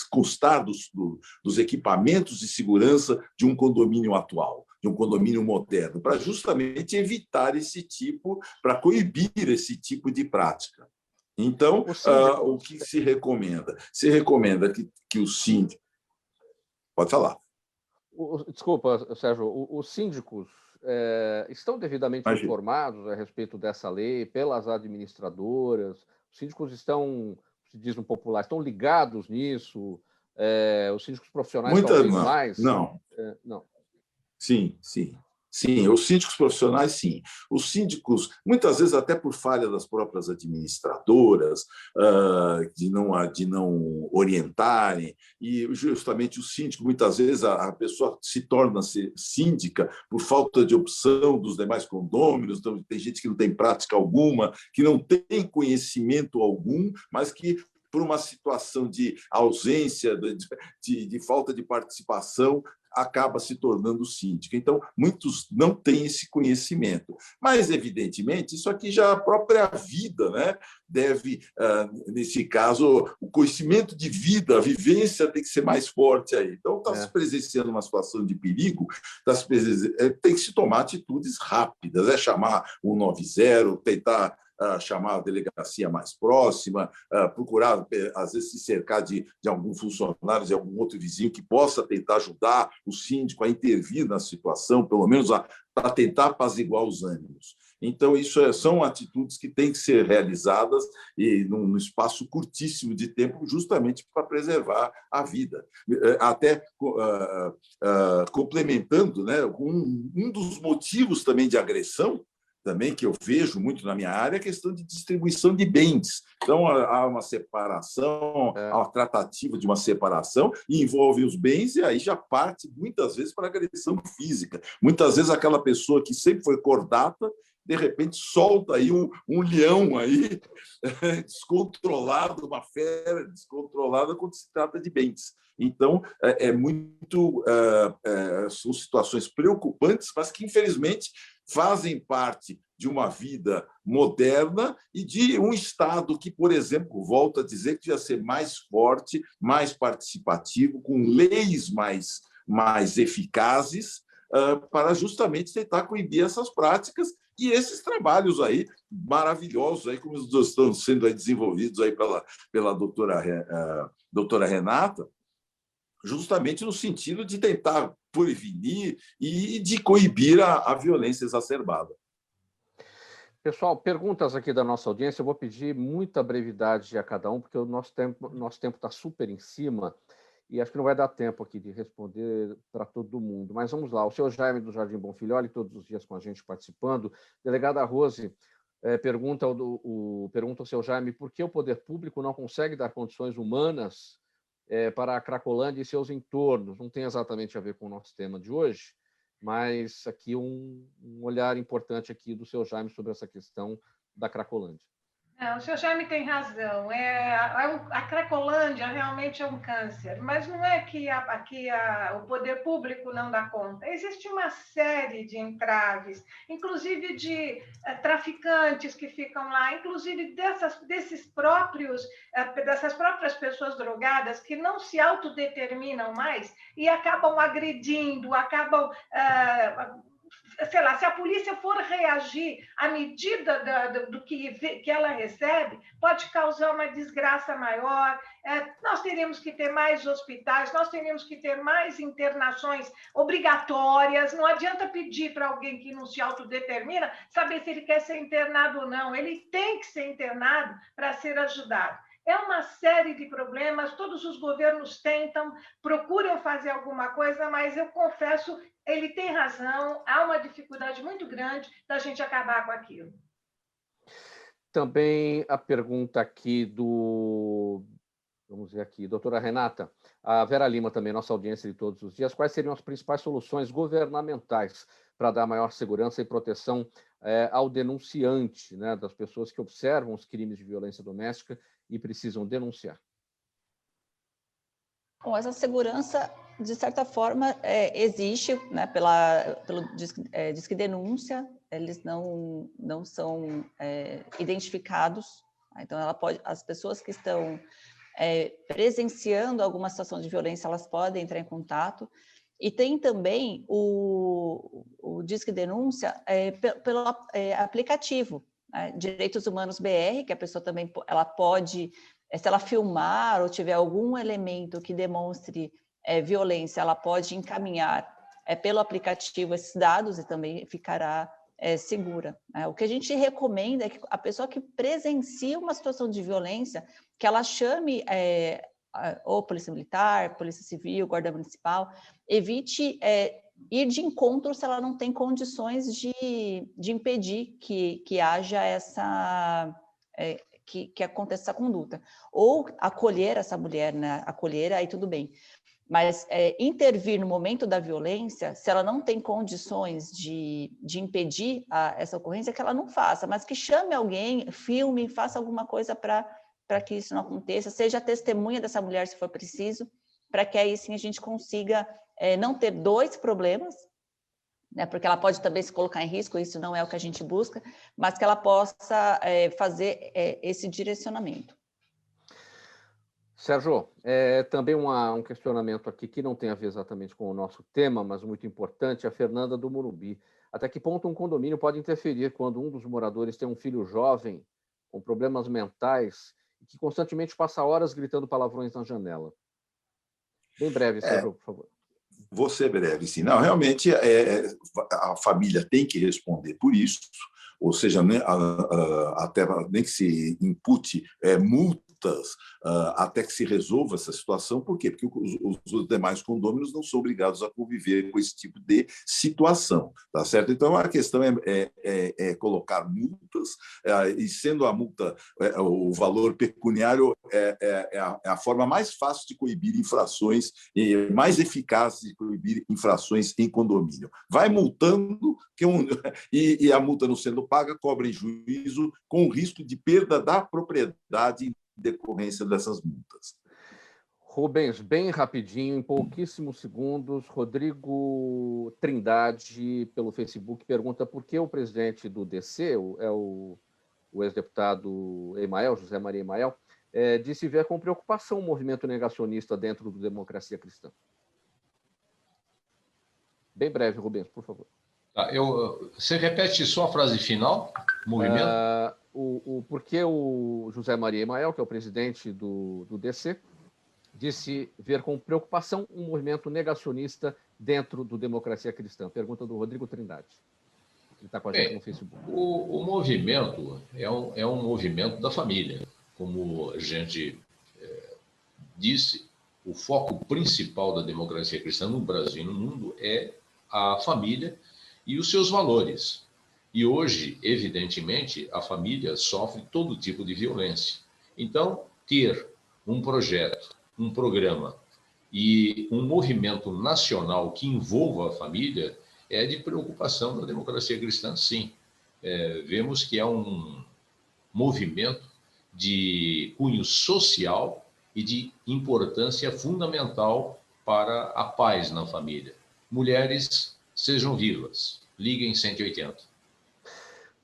constar dos equipamentos de segurança de um condomínio atual, de um condomínio moderno, para justamente evitar para coibir esse tipo de prática. Então, o que se recomenda? Se recomenda que o síndico... Pode falar. Desculpa, Sérgio, os síndicos estão devidamente informados a respeito dessa lei pelas administradoras? Os síndicos estão, se diz no popular, estão ligados nisso? Os síndicos profissionais talvez mais? Não. Não. Sim. Sim, os síndicos profissionais, sim. Os síndicos, muitas vezes até por falha das próprias administradoras, de não orientarem, e justamente o síndico, muitas vezes a pessoa se torna síndica por falta de opção dos demais condôminos, então tem gente que não tem prática alguma, que não tem conhecimento algum, mas que por uma situação de ausência, de falta de participação, acaba se tornando síndico. Então, muitos não têm esse conhecimento. Mas, evidentemente, isso aqui já a própria vida, né, deve, nesse caso, o conhecimento de vida, a vivência tem que ser mais forte aí. Então, está se presenciando uma situação de perigo, tem que se tomar atitudes rápidas, chamar o 190, tentar chamar a delegacia mais próxima, procurar, às vezes, se cercar de algum funcionário, de algum outro vizinho que possa tentar ajudar o síndico a intervir na situação, pelo menos para tentar apaziguar os ânimos. Então, isso são atitudes que têm que ser realizadas e num espaço curtíssimo de tempo, justamente para preservar a vida. Até complementando, né, um dos motivos também de agressão, também que eu vejo muito na minha área, é a questão de distribuição de bens. Então, há uma separação, há uma tratativa de uma separação, e envolve os bens, e aí já parte, muitas vezes, para agressão física. Muitas vezes, aquela pessoa que sempre foi cordata, de repente, solta aí um leão aí, descontrolado, uma fera descontrolada, quando se trata de bens. Então, são situações preocupantes, mas que, infelizmente, fazem parte de uma vida moderna e de um Estado que, por exemplo, volto a dizer que devia ser mais forte, mais participativo, com leis mais eficazes, para justamente tentar coibir essas práticas e esses trabalhos aí maravilhosos, aí, como estão sendo aí desenvolvidos aí pela doutora Renata, justamente no sentido de tentar prevenir e de coibir a violência exacerbada. Pessoal, perguntas aqui da nossa audiência. Eu vou pedir muita brevidade a cada um, porque o nosso tempo está super em cima e acho que não vai dar tempo aqui de responder para todo mundo. Mas vamos lá. O senhor Jaime do Jardim Bonfilholi, todos os dias com a gente participando. Delegada Rose pergunta ao senhor Jaime por que o poder público não consegue dar condições humanas para a Cracolândia e seus entornos. Não tem exatamente a ver com o nosso tema de hoje, mas aqui um olhar importante aqui do seu Jaime sobre essa questão da Cracolândia. O senhor Jaime tem razão. A Cracolândia realmente é um câncer, mas não é que o poder público não dá conta. Existe uma série de entraves, inclusive de traficantes que ficam lá, inclusive dessas próprias pessoas drogadas que não se autodeterminam mais e acabam agredindo, sei lá, se a polícia for reagir à medida do que ela recebe, pode causar uma desgraça maior. Nós teríamos que ter mais hospitais, nós teríamos que ter mais internações obrigatórias. Não adianta pedir para alguém que não se autodetermina saber se ele quer ser internado ou não. Ele tem que ser internado para ser ajudado. É uma série de problemas, todos os governos tentam, procuram fazer alguma coisa, mas eu confesso, ele tem razão, há uma dificuldade muito grande da gente acabar com aquilo. Também a pergunta aqui do... Vamos ver aqui, doutora Renata, a Vera Lima também, nossa audiência de todos os dias. Quais seriam as principais soluções governamentais para dar maior segurança e proteção ao denunciante, né, das pessoas que observam os crimes de violência doméstica e precisam denunciar? Bom, essa segurança, de certa forma, existe, né, pelo Disque Denúncia, eles não são identificados, então as pessoas que estão presenciando alguma situação de violência, elas podem entrar em contato. E tem também o Disque Denúncia pelo aplicativo, né? Direitos Humanos BR, que a pessoa também ela pode, se ela filmar ou tiver algum elemento que demonstre violência, ela pode encaminhar pelo aplicativo esses dados e também ficará segura. O que a gente recomenda é que a pessoa que presencia uma situação de violência, que ela chame ou Polícia Militar, Polícia Civil, Guarda Municipal, evite ir de encontro se ela não tem condições de impedir que haja que aconteça essa conduta. Ou acolher essa mulher, né? Acolher, aí tudo bem. Mas intervir no momento da violência, se ela não tem condições de impedir essa ocorrência, que ela não faça, mas que chame alguém, filme, faça alguma coisa para que isso não aconteça, seja testemunha dessa mulher, se for preciso, para que aí sim a gente consiga não ter dois problemas, né, porque ela pode também se colocar em risco, isso não é o que a gente busca, mas que ela possa fazer esse direcionamento. Sérgio, também um questionamento aqui que não tem a ver exatamente com o nosso tema, mas muito importante, a Fernanda do Morumbi. Até que ponto um condomínio pode interferir quando um dos moradores tem um filho jovem com problemas mentais e que constantemente passa horas gritando palavrões na janela? Bem breve, Sérgio, por favor. Vou ser breve, sim. Não, realmente, a família tem que responder por isso, ou seja, até nem que se impute multas até que se resolva essa situação. Por quê? Porque os demais condôminos não são obrigados a conviver com esse tipo de situação, tá certo? Então, a questão é colocar multas, e sendo a multa, o valor pecuniário é a forma mais fácil de coibir infrações e mais eficaz de coibir infrações em condomínio. Vai multando, e a multa não sendo paga, cobra em juízo com o risco de perda da propriedade em decorrência dessas multas. Rubens, bem rapidinho, em pouquíssimos segundos, Rodrigo Trindade, pelo Facebook, pergunta por que o presidente do DC, o ex-deputado José Maria Emael, disse ver com preocupação o movimento negacionista dentro do Democracia Cristã. Bem breve, Rubens, por favor. Você repete só a frase final? Movimento? Por que o José Maria Emael, que é o presidente do DC, disse ver com preocupação um movimento negacionista dentro do Democracia Cristã? Pergunta do Rodrigo Trindade. Ele está com a gente no Facebook. O movimento é um movimento da família. Como a gente disse, o foco principal da democracia cristã no Brasil e no mundo é a família e os seus valores. E hoje, evidentemente, a família sofre todo tipo de violência. Então, ter um projeto, um programa e um movimento nacional que envolva a família é de preocupação da democracia cristã, sim. Vemos que é um movimento de cunho social e de importância fundamental para a paz na família. Mulheres, sejam vivas. Liguem 180.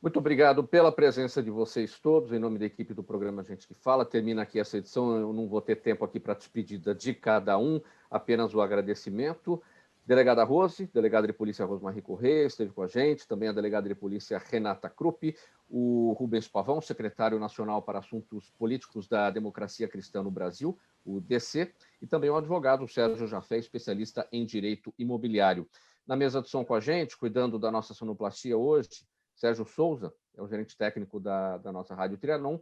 Muito obrigado pela presença de vocês todos, em nome da equipe do programa Gente que Fala. Termina aqui essa edição, eu não vou ter tempo aqui para a despedida de cada um, apenas o agradecimento. Delegada Rose, delegada de polícia Rosmarie Corrêa, esteve com a gente, também a delegada de polícia Renata Krupp, o Rubens Pavão, secretário nacional para assuntos políticos da Democracia Cristã no Brasil, o DC, e também o advogado Sérgio Jafé, especialista em direito imobiliário. Na mesa de som com a gente, cuidando da nossa sonoplastia hoje, Sérgio Souza, é o gerente técnico da nossa Rádio Trianon,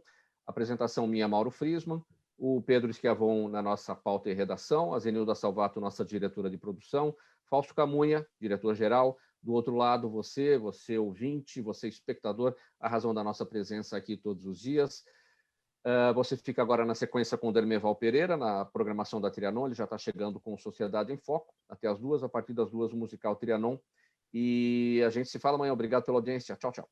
Apresentação minha, Mauro Friesman, o Pedro Schiavon na nossa pauta e redação, a Zenilda Salvato, nossa diretora de produção, Fausto Camunha, diretor-geral. Do outro lado, você ouvinte, você espectador, a razão da nossa presença aqui todos os dias. Você fica agora na sequência com o Dermeval Pereira, na programação da Trianon. Ele já está chegando com Sociedade em Foco, até as 2, a partir das 2, o musical Trianon. E a gente se fala amanhã. Obrigado pela audiência. Tchau, tchau.